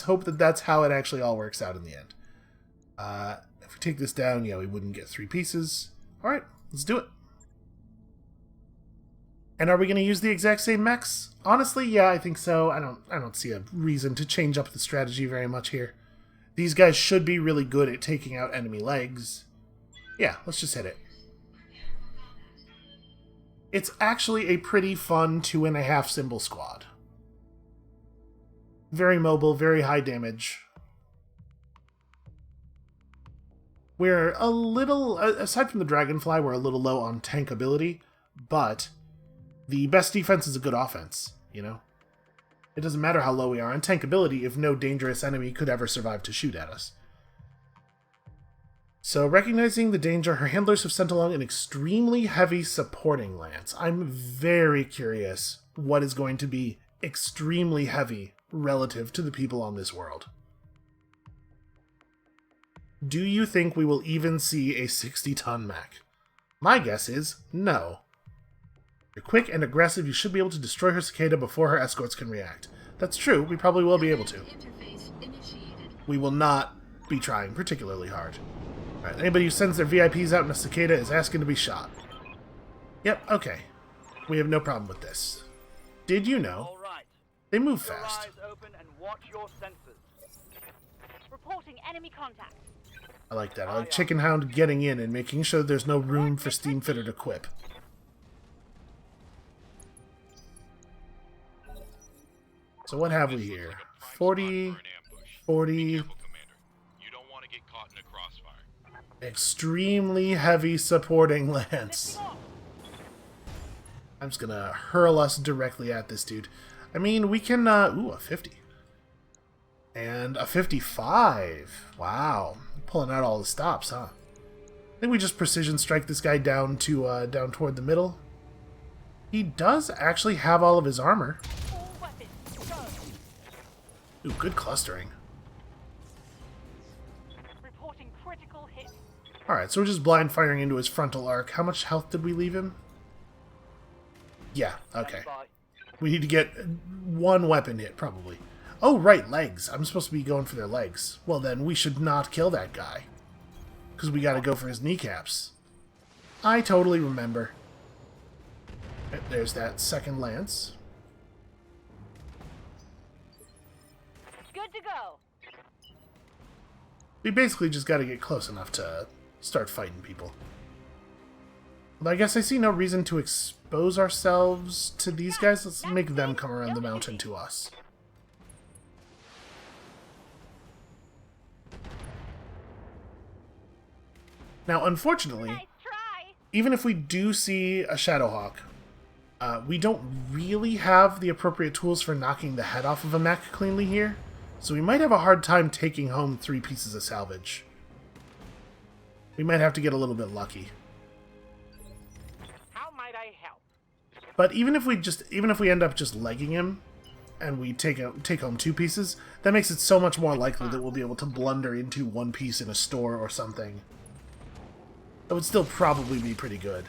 hope that that's how it actually all works out in the end. If we take this down, yeah, we wouldn't get 3 pieces. All right, let's do it. And are we going to use the exact same mechs? Honestly, yeah, I think so. I don't see a reason to change up the strategy very much here. These guys should be really good at taking out enemy legs. Yeah, let's just hit it. It's actually a pretty fun 2.5 symbol squad. Very mobile, very high damage. We're a little, aside from the Dragonfly, we're a little low on tankability, but the best defense is a good offense, you know? It doesn't matter how low we are on tankability if no dangerous enemy could ever survive to shoot at us. So, recognizing the danger, her handlers have sent along an extremely heavy supporting lance. I'm very curious what is going to be extremely heavy relative to the people on this world. Do you think we will even see a 60-ton mech? My guess is no. You're quick and aggressive, you should be able to destroy her cicada before her escorts can react. That's true, we probably will be able to. We will not be trying particularly hard. Alright, anybody who sends their VIPs out in a cicada is asking to be shot. Yep, okay. We have no problem with this. Did you know they move fast? Eyes open and watch your senses. Reporting enemy contact. I like that. I like Chicken Hound getting in and making sure there's no room for Steam Fitter to quip. So what have we here? 40, 40, Careful, Commander. You don't want to get caught in a crossfire. extremely heavy supporting lance. I'm just gonna hurl us directly at this dude. I mean, we can, ooh, a 50. And a 55. Wow. Pulling out all the stops, huh? I think we just precision strike this guy down to, down toward the middle. He does actually have all of his armor. All weapons, go. Ooh, good clustering. Reporting critical hit. Alright, so we're just blind firing into his frontal arc. How much health did we leave him? Yeah, okay. Bye. We need to get one weapon hit, probably. Oh, right, legs. I'm supposed to be going for their legs. Well, then we should not kill that guy. Because we gotta go for his kneecaps. I totally remember. There's that second lance. Good to go. We basically just gotta get close enough to start fighting people. Well, I guess I see no reason to expose ourselves to these guys. Let's make them come around the mountain to us. Now, unfortunately, Nice try. even if we do see a Shadowhawk, we don't really have the appropriate tools for knocking the head off of a mech cleanly here, so we might have a hard time taking home 3 pieces of salvage. We might have to get a little bit lucky. How might I help? But even if we end up just legging him, and we take home 2 pieces, that makes it so much more likely that we'll be able to blunder into 1 piece in a store or something. That would still probably be pretty good.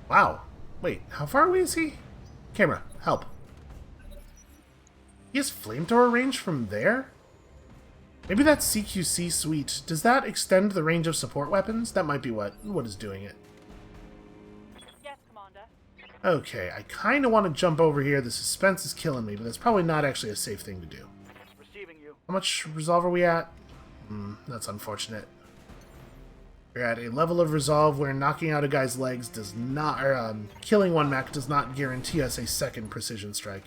Wow. Wait, how far away is he? Camera, help. He has flamethrower range from there? Maybe that CQC suite. Does that extend the range of support weapons? That might be what is doing it. Yes, Commander. Okay, I kind of want to jump over here. The suspense is killing me, but that's probably not actually a safe thing to do. Receiving you. How much resolve are we at? That's unfortunate. We're at a level of resolve where knocking out a guy's legs does not, or killing one mech does not guarantee us a second precision strike.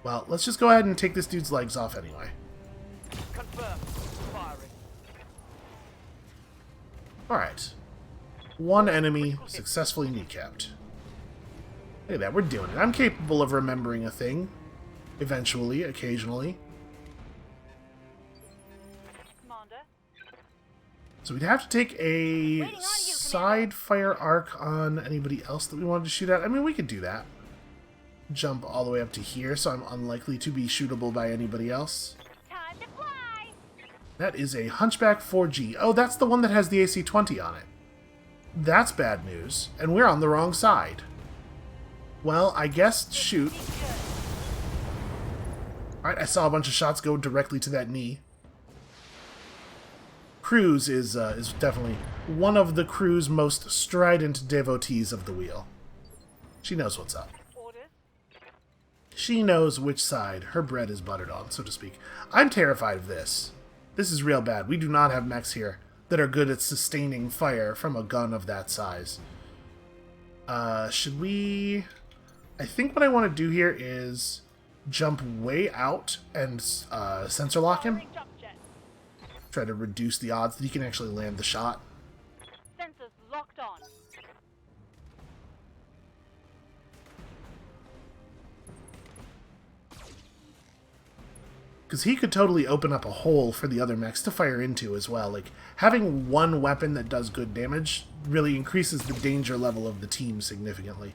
Well, let's just go ahead and take this dude's legs off anyway. Confirm. Firing. Alright. 1 enemy successfully kneecapped. Look at that, we're doing it. I'm capable of remembering a thing. Eventually, occasionally. Commander. So we'd have to take a side fire arc on anybody else that we wanted to shoot at. I mean, we could do that. Jump all the way up to here, so I'm unlikely to be shootable by anybody else. Time to fly. That is a Hunchback 4G. Oh, that's the one that has the AC-20 on it. That's bad news, and we're on the wrong side. Well, I guess shoot. Alright, I saw a bunch of shots go directly to that knee. Cruz is definitely one of the crew's most strident devotees of the wheel. She knows what's up. Orders. She knows which side her bread is buttered on, so to speak. I'm terrified of this. This is real bad. We do not have mechs here that are good at sustaining fire from a gun of that size. Should we... I think what I want to do here is jump way out and sensor lock him. Firing jump jet. Try to reduce the odds that he can actually land the shot. Sensors locked on. Because he could totally open up a hole for the other mechs to fire into as well. Like, having one weapon that does good damage really increases the danger level of the team significantly.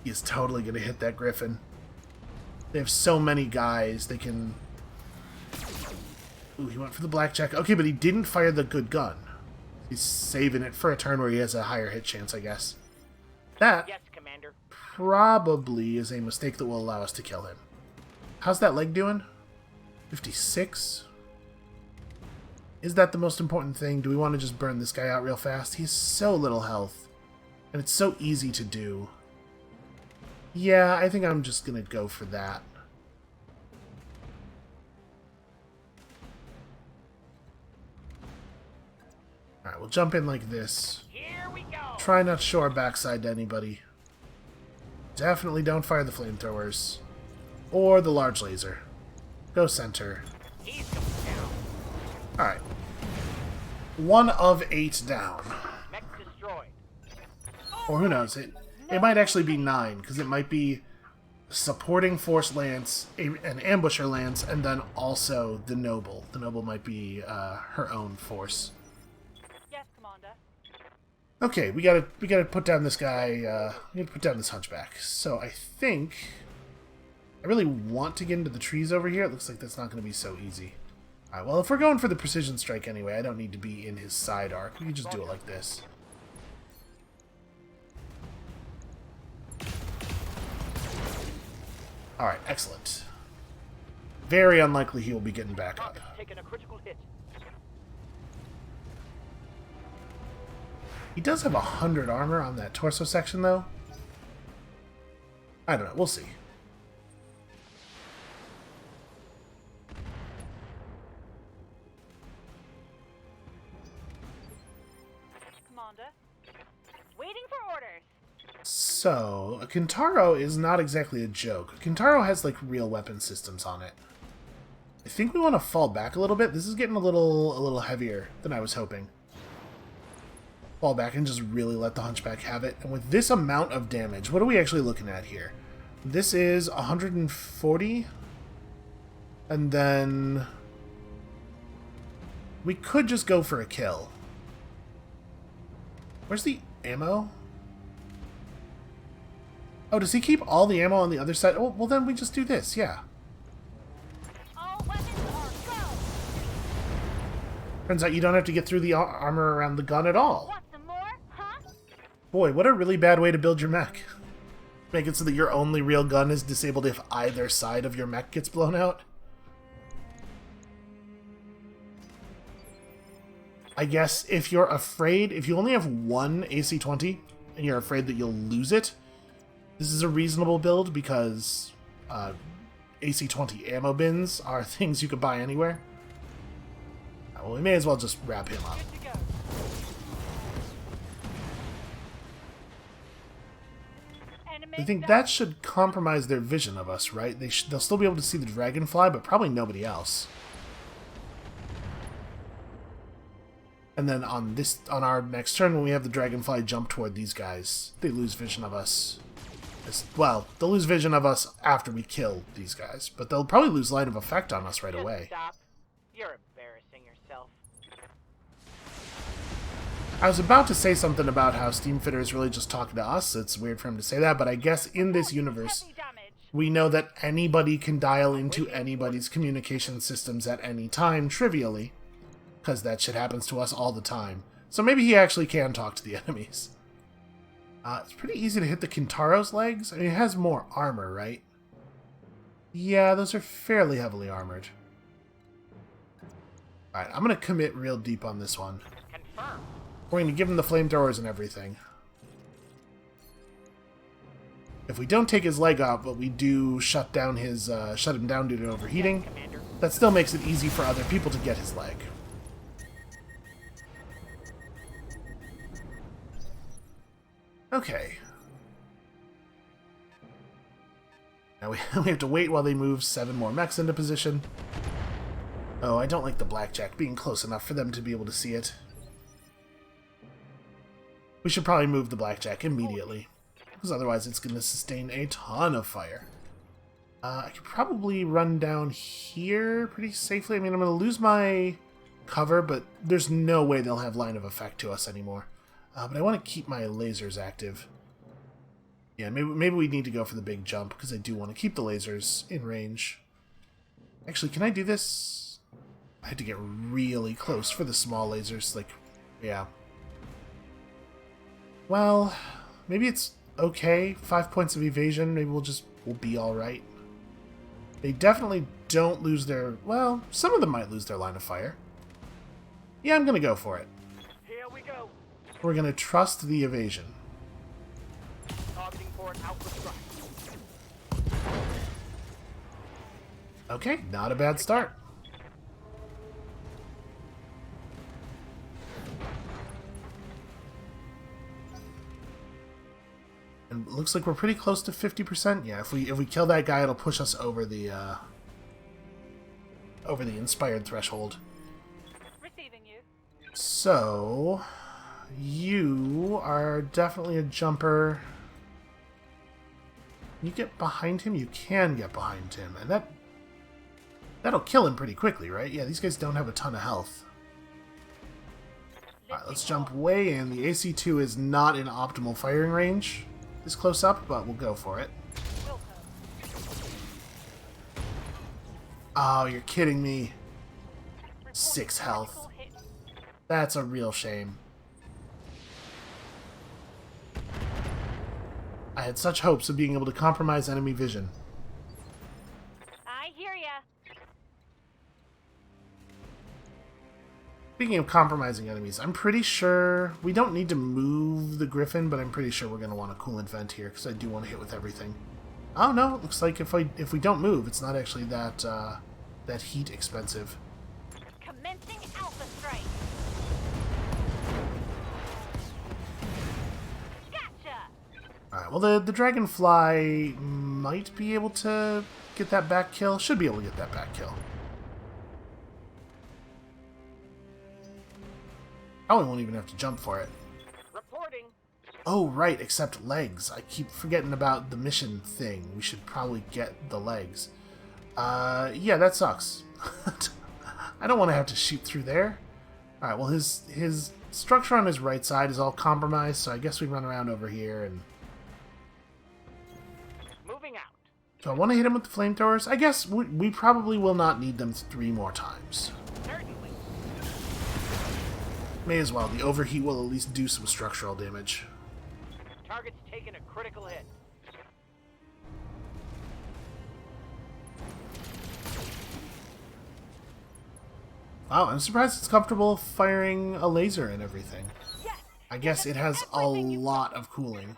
He is totally going to hit that Griffin. They have so many guys, they can... Ooh, he went for the blackjack. Okay, but he didn't fire the good gun. He's saving it for a turn where he has a higher hit chance, I guess. That Yes, Commander. probably is a mistake that will allow us to kill him. How's that leg doing? 56? Is that the most important thing? Do we want to just burn this guy out real fast? He has so little health. And it's so easy to do. Yeah, I think I'm just going to go for that. Alright, we'll jump in like this. Here we go. Try not to show our backside to anybody. Definitely don't fire the flamethrowers. Or the large laser. Go center. He's going down. Alright. 1 of 8 down. Mech destroyed. Or who knows, it might actually be 9, because it might be supporting force lance, an ambusher lance, and then also the noble. The noble might be her own force. Yes, Commander. Okay, we gotta put down this guy, we gotta put down this hunchback. So I think I really want to get into the trees over here. It looks like that's not gonna be so easy. Alright, well, if we're going for the precision strike anyway, I don't need to be in his side arc. We can just do it like this. Alright, excellent. Very unlikely he will be getting back up. Taking a critical hit. He does have 100 armor on that torso section, though. I don't know. We'll see. Commander. Waiting for orders. So, a Kintaro is not exactly a joke. Kintaro has, like, real weapon systems on it. I think we want to fall back a little bit. This is getting a little heavier than I was hoping. Fall back and just really let the Hunchback have it. And with this amount of damage, what are we actually looking at here? This is 140. And then we could just go for a kill. Where's the ammo? Oh, does he keep all the ammo on the other side? Oh, well then we just do this, yeah. All weapons are go. Turns out you don't have to get through the armor around the gun at all. Want some more? Huh? Boy, what a really bad way to build your mech. Make it so that your only real gun is disabled if either side of your mech gets blown out. I guess if you're afraid, if you only have one AC-20 and you're afraid that you'll lose it, this is a reasonable build because AC-20 ammo bins are things you could buy anywhere. Well, we may as well just wrap him up. Good to go. Enemy I think down. that should compromise their vision of us, right? They'll still be able to see the dragonfly, but probably nobody else. And then on our next turn, when we have the dragonfly jump toward these guys, they lose vision of us. Well, they'll lose vision of us after we kill these guys, but they'll probably lose line of effect on us right Just away. Stop. You're embarrassing yourself. I was about to say something about how Steamfitter is really just talking to us. It's weird for him to say that, but I guess in this universe, Heavy damage. we know that anybody can dial into anybody's communication systems at any time, trivially, because that shit happens to us all the time. So maybe he actually can talk to the enemies. It's pretty easy to hit the Kintaro's legs. I mean, it has more armor, right? Yeah, those are fairly heavily armored. Alright, I'm going to commit real deep on this one. Confirmed. We're going to give him the flamethrowers and everything. If we don't take his leg out, but we do shut him down due to overheating, Commander. that still makes it easy for other people to get his leg. Okay. Now we have to wait while they move 7 more mechs into position. Oh, I don't like the blackjack being close enough for them to be able to see it. We should probably move the blackjack immediately, because otherwise it's going to sustain a ton of fire. I could probably run down here pretty safely. I mean, I'm going to lose my cover, but there's no way they'll have line of effect to us anymore. But I want to keep my lasers active. Yeah, maybe we need to go for the big jump, because I do want to keep the lasers in range. Actually, can I do this? I had to get really close for the small lasers, like, yeah. Well, maybe it's okay. 5 points of evasion, maybe we'll be alright. They definitely don't lose their... Well, some of them might lose their line of fire. Yeah, I'm gonna go for it. Here we go. We're gonna trust the evasion. Targeting for an output strike. Okay, not a bad start. And it looks like we're pretty close to 50%. Yeah, if we kill that guy, it'll push us over the inspired threshold. Receiving you. So, you are definitely a jumper. You get behind him? You can get behind him. And that'll kill him pretty quickly, right? Yeah, these guys don't have a ton of health. Alright, let's jump way in. The AC-2 is not in optimal firing range this close up, but we'll go for it. Oh, you're kidding me. 6 health. That's a real shame. I had such hopes of being able to compromise enemy vision. I hear ya. Speaking of compromising enemies, I'm pretty sure we don't need to move the Griffin, but I'm pretty sure we're going to want a coolant vent here because I do want to hit with everything. Oh no, it looks like if we don't move, it's not actually that heat expensive. Commencing Alpha Strike. Gotcha. Alright, well the Dragonfly might be able to get that back kill. Should be able to get that back kill. Probably won't even have to jump for it. Reporting. Oh, right, except legs. I keep forgetting about the mission thing. We should probably get the legs. Yeah, that sucks. I don't want to have to shoot through there. Alright, well his structure on his right side is all compromised, so I guess we run around over here and... Moving out. Do I want to hit him with the flamethrowers? I guess we probably will not need them 3 more times. Certainly. May as well. The overheat will at least do some structural damage. Target's taken a critical hit. Wow, I'm surprised it's comfortable firing a laser and everything. Yes. I guess it has a lot of cooling.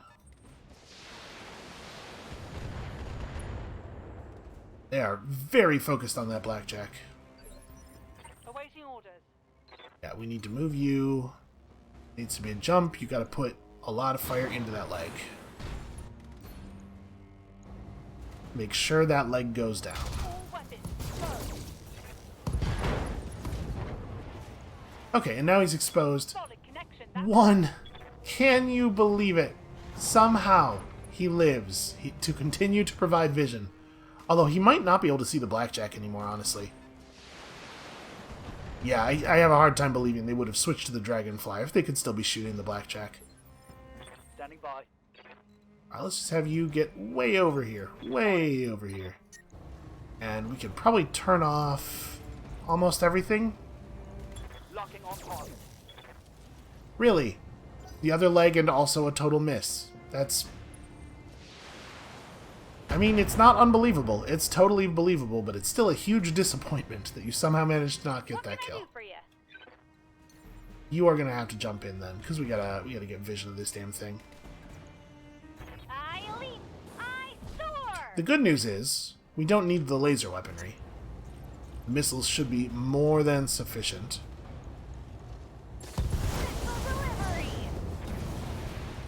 They are very focused on that blackjack. Awaiting orders. Yeah, we need to move you. Needs to be a jump. You gotta put a lot of fire into that leg. Make sure that leg goes down. All weapons. Go. Okay, and now he's exposed. Solid connection. That's 1! Can you believe it? Somehow he lives to continue to provide vision. Although he might not be able to see the blackjack anymore, honestly. Yeah, I have a hard time believing they would have switched to the Dragonfly if they could still be shooting the blackjack. Standing by. Alright, let's just have you get way over here. Way over here. And we could probably turn off almost everything. Locking on target. Really? The other leg and also a total miss. That's... I mean, it's not unbelievable. It's totally believable, but it's still a huge disappointment that you somehow managed to not get what that can I kill. do for you? You are gonna have to jump in then, because we gotta get vision of this damn thing. I leap. I soar. The good news is, we don't need the laser weaponry. The missiles should be more than sufficient. Missile delivery.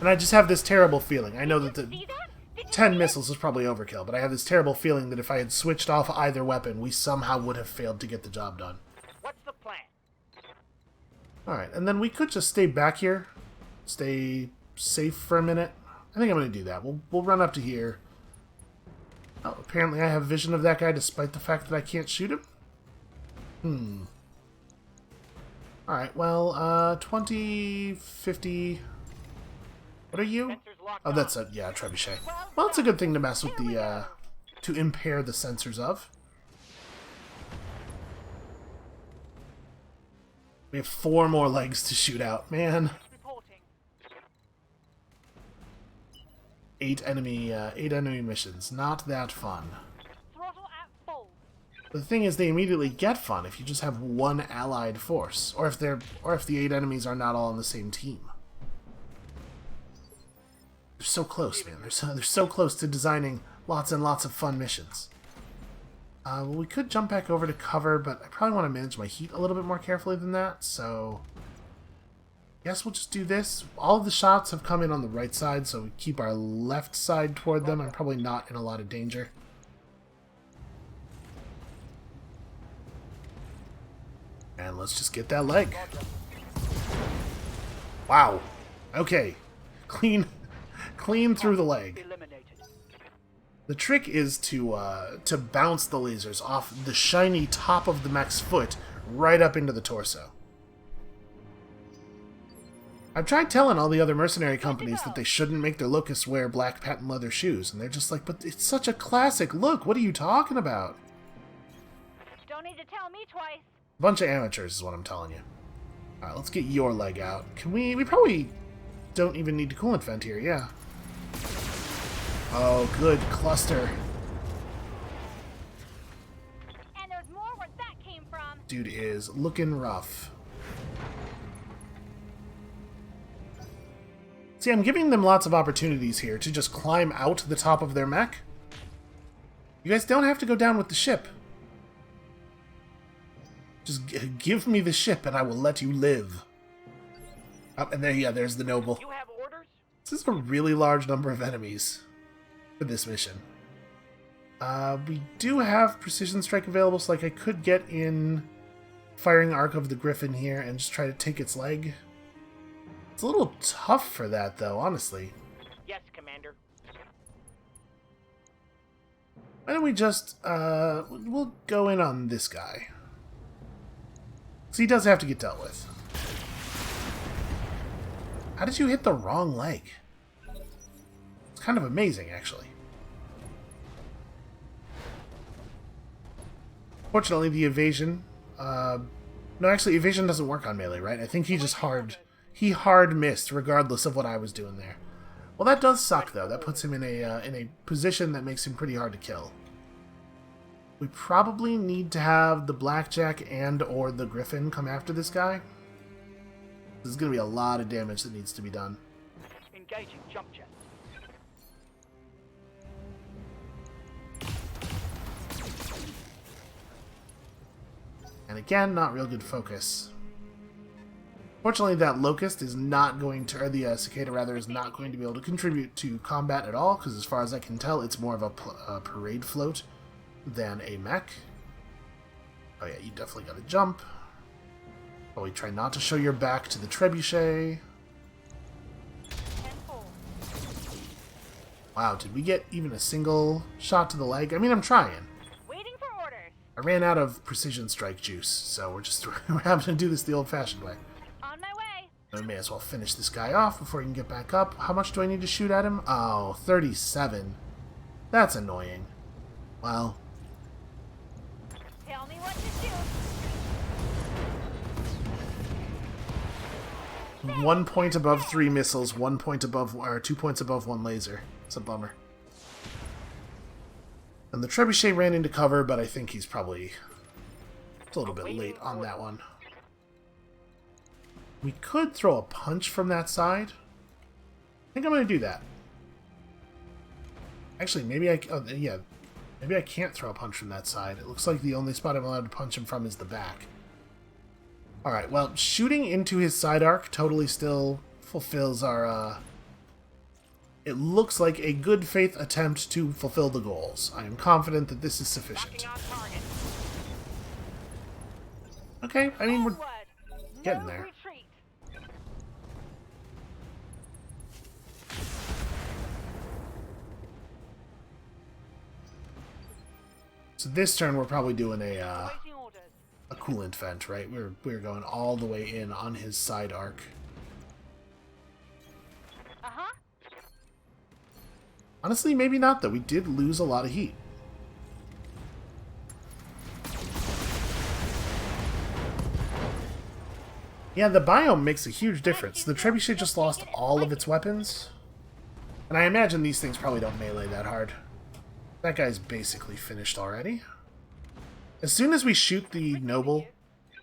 And I just have this terrible feeling. I know that the See that? Did you 10 see it? missiles is probably overkill, but I have this terrible feeling that if I had switched off either weapon, we somehow would have failed to get the job done. What's the plan? Alright, and then we could just stay back here. Stay safe for a minute. I think I'm going to do that. We'll run up to here. Oh, apparently I have vision of that guy despite the fact that I can't shoot him. Alright, well, 20, 50... What are you? Sensors locked Oh, on. that's a trebuchet. Well, it's a good thing to mess with the to impair the sensors of. We have 4 more legs to shoot out, man. Reporting. 8 enemy missions. Not that fun. Throttle at full. The thing is, they immediately get fun if you just have one allied force, or if the 8 enemies are not all on the same team. They're so close, man. They're so close to designing lots and lots of fun missions. Well, we could jump back over to cover, but I probably want to manage my heat a little bit more carefully than that, so... Guess we'll just do this. All of the shots have come in on the right side, so we keep our left side toward them. I'm probably not in a lot of danger. And let's just get that leg. Wow. Okay. Clean through the leg. Eliminated. The trick is to bounce the lasers off the shiny top of the mech's foot right up into the torso. I've tried telling all the other mercenary companies that they shouldn't make their locusts wear black patent leather shoes, and they're just like, but it's such a classic look, what are you talking about? Don't need to tell me twice. Bunch of amateurs is what I'm telling you. Alright, let's get your leg out. Can we probably don't even need to coolant vent here, yeah. Oh, good cluster. And there's more where that came from. Dude is looking rough. See, I'm giving them lots of opportunities here to just climb out the top of their mech. You guys don't have to go down with the ship. Just give me the ship and I will let you live. Oh, and there, yeah, there's the noble. You have orders? This is a really large number of enemies for this mission. We do have precision strike available, so like I could get in firing arc of the Griffin here and just try to take its leg. It's a little tough for that, though, honestly. Yes, Commander. Why don't we just, we'll go in on this guy. So he does have to get dealt with. How did you hit the wrong leg? It's kind of amazing, actually. Fortunately, the evasion... no, actually, evasion doesn't work on melee, right? I think he just hard missed, regardless of what I was doing there. Well, that does suck, though. That puts him in a position that makes him pretty hard to kill. We probably need to have the Blackjack and or the Griffin come after this guy. There's going to be a lot of damage that needs to be done. Engaging jump jet. And again, not real good focus. Fortunately, that Locust is not going to, or the Cicada rather, is not going to be able to contribute to combat at all, because as far as I can tell, it's more of a parade float than a mech. Oh yeah, you definitely gotta jump. But we try not to show your back to the trebuchet. Wow, did we get even a single shot to the leg? I mean, I'm trying. Waiting for orders. I ran out of precision strike juice, so we're having to do this the old-fashioned way. On my way. I may as well finish this guy off before he can get back up. How much do I need to shoot at him? Oh, 37. That's annoying. Well... Tell me what to do. 1 point above 3 missiles, 1 point above, or 2 points above 1 laser. It's a bummer. And the trebuchet ran into cover, but I think he's probably a little bit late on that one. We could throw a punch from that side. I think I'm going to do that. Actually, maybe maybe I can't throw a punch from that side. It looks like the only spot I'm allowed to punch him from is the back. Alright, well, shooting into his side arc totally still fulfills our, it looks like a good faith attempt to fulfill the goals. I am confident that this is sufficient. Locking on target. Okay, I mean, we're Onward. getting No there. retreat. So this turn we're probably doing a Waiting orders. coolant vent, right? We're going all the way in on his side arc. Uh-huh. Honestly, maybe not, though. We did lose a lot of heat. Yeah, the biome makes a huge difference. The trebuchet just lost all of its weapons. And I imagine these things probably don't melee that hard. That guy's basically finished already. As soon as we shoot the noble,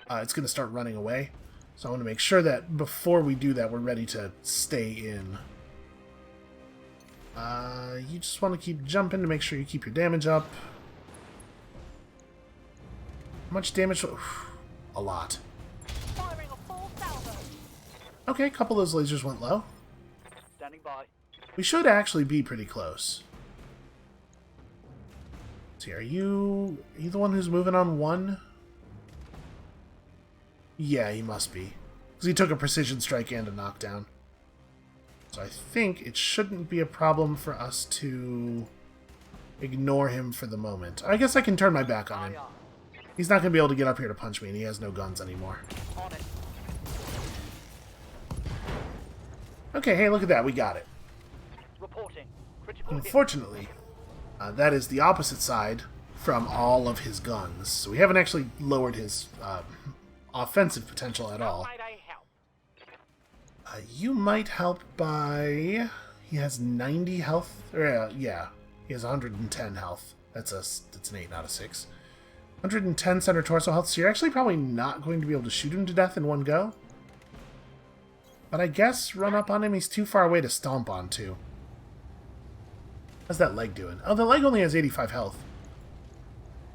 it's going to start running away. So I want to make sure that before we do that, we're ready to stay in. You just want to keep jumping to make sure you keep your damage up. How much damage? Oof, a lot. Firing a full salvo. Okay, a couple of those lasers went low. Standing by. We should actually be pretty close. Let's see, are you the one who's moving on one? Yeah, he must be. Because he took a precision strike and a knockdown. So I think it shouldn't be a problem for us to ignore him for the moment. I guess I can turn my back on him. He's not going to be able to get up here to punch me, and he has no guns anymore. On it. Okay, hey, look at that. We got it. Reporting. Critical hit. Unfortunately, that is the opposite side from all of his guns. So we haven't actually lowered his offensive potential at all. Might I help? You might help by... He has 90 health. Yeah, he has 110 health. That's an 8, not a 6. 110 center torso health, so you're actually probably not going to be able to shoot him to death in one go. But I guess run up on him. He's too far away to stomp onto. How's that leg doing? Oh, the leg only has 85 health.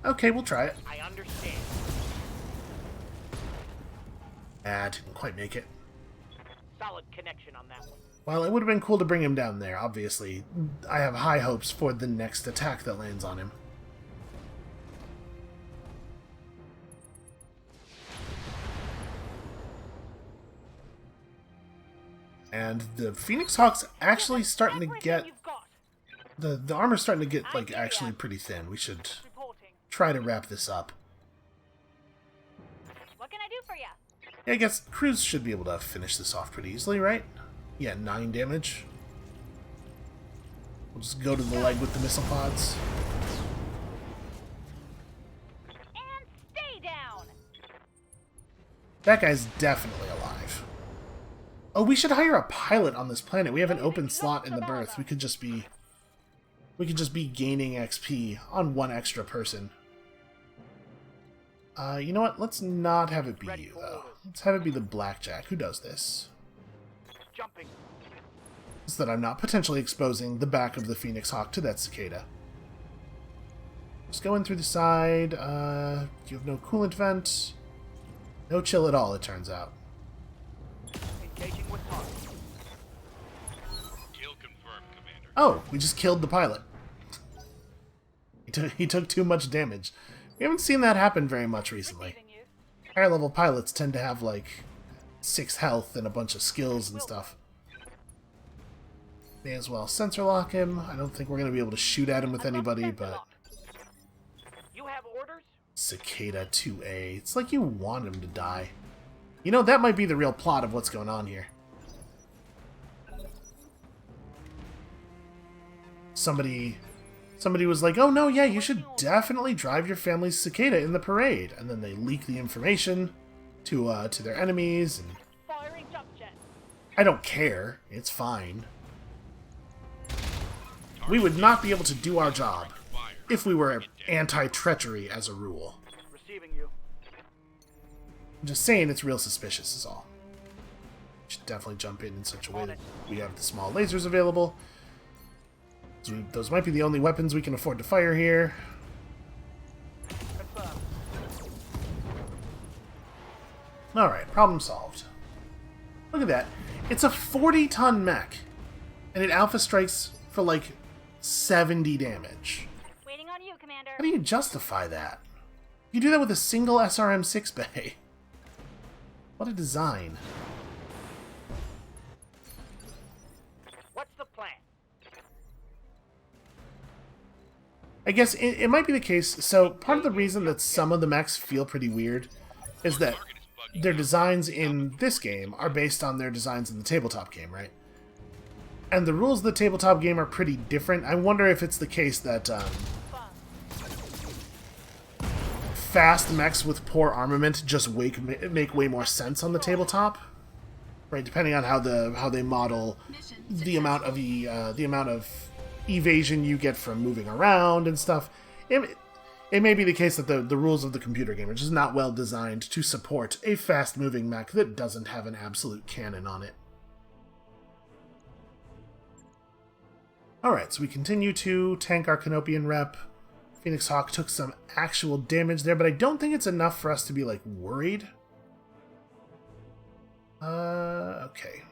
Okay, we'll try it. I understand. Didn't quite make it. Solid connection on that one. Well, it would have been cool to bring him down there, obviously. I have high hopes for the next attack that lands on him. And the Phoenix Hawk's actually starting to get... The armor's starting to get, like, actually pretty thin. We should Reporting. try to wrap this up. What can I do for you? Yeah, I guess Cruz should be able to finish this off pretty easily, right? Yeah, 9 damage. We'll just go to the leg with the missile pods. And stay down. That guy's definitely alive. Oh, we should hire a pilot on this planet. We have an open slot in the berth. We could just be gaining XP on one extra person. You know what? Let's not have it be you, though. Let's have it be the Blackjack. Who does this? Jumping. So that I'm not potentially exposing the back of the Phoenix Hawk to that cicada. Just go in through the side. You have no coolant vent. No chill at all, it turns out. Engaging with target. Kill confirmed, Commander. Oh, we just killed the pilot. He took too much damage. We haven't seen that happen very much recently. Receiving you. Higher level pilots tend to have like 6 health and a bunch of skills and stuff. May as well sensor lock him. I don't think we're going to be able to shoot at him with anybody, but... You have orders? Cicada 2A. It's like you want him to die. You know, that might be the real plot of what's going on here. Somebody was like, oh no, yeah, you should definitely drive your family's cicada in the parade. And then they leak the information to their enemies. And Firing jump jet. I don't care. It's fine. We would not be able to do our job if we were anti-treachery as a rule. Receiving you. I'm just saying it's real suspicious is all. We should definitely jump in such a way that we have the small lasers available. So those might be the only weapons we can afford to fire here. Confirmed. Alright, problem solved. Look at that. It's a 40-ton mech. And it alpha strikes for like 70 damage. Waiting on you, Commander. How do you justify that? You do that with a single SRM-6 bay. What a design. What's the plan? I guess it might be the case. So part of the reason that some of the mechs feel pretty weird is that their designs in this game are based on their designs in the tabletop game, right? And the rules of the tabletop game are pretty different. I wonder if it's the case that fast mechs with poor armament just make way more sense on the tabletop, right? Depending on how they model the amount of evasion you get from moving around and stuff. It may be the case that the rules of the computer game are just not well designed to support a fast-moving mech that doesn't have an absolute cannon on it. Alright, so we continue to tank our Canopian rep. Phoenix Hawk took some actual damage there, but I don't think it's enough for us to be, like, worried. Okay.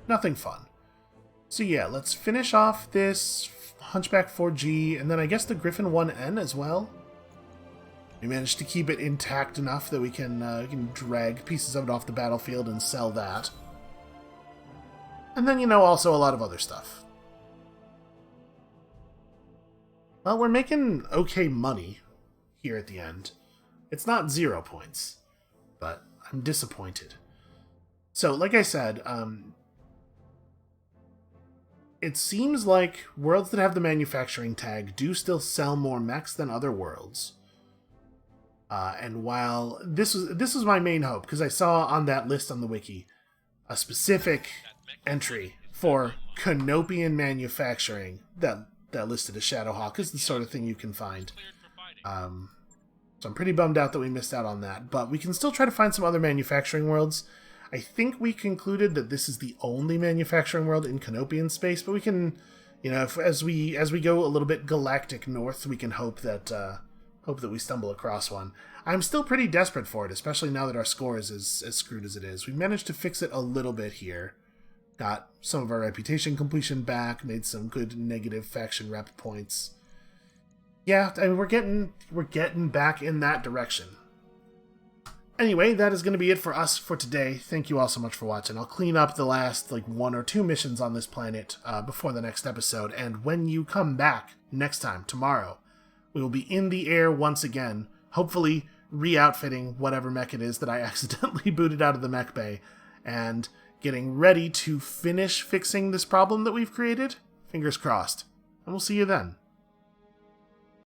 Nothing fun. So yeah, let's finish off this Hunchback 4G, and then I guess the Griffin 1N as well. We managed to keep it intact enough that we can drag pieces of it off the battlefield and sell that. And then, also a lot of other stuff. Well, we're making okay money here at the end. It's not 0 points, but I'm disappointed. So, like I said, it seems like worlds that have the manufacturing tag do still sell more mechs than other worlds. And while this was my main hope, because I saw on that list on the wiki a specific entry for Canopian manufacturing that listed as Shadowhawk is the sort of thing you can find. So I'm pretty bummed out that we missed out on that, but we can still try to find some other manufacturing worlds. I think we concluded that this is the only manufacturing world in Canopian space, but we can, as we go a little bit galactic north, we can hope that we stumble across one. I'm still pretty desperate for it, especially now that our score is as screwed as it is. We managed to fix it a little bit here. Got some of our reputation completion back, made some good negative faction rep points. Yeah, I mean, we're getting back in that direction. Anyway, that is going to be it for us for today. Thank you all so much for watching. I'll clean up the last 1 or 2 missions on this planet before the next episode, and when you come back next time, tomorrow, we will be in the air once again, hopefully re-outfitting whatever mech it is that I accidentally booted out of the mech bay, and getting ready to finish fixing this problem that we've created. Fingers crossed. And we'll see you then.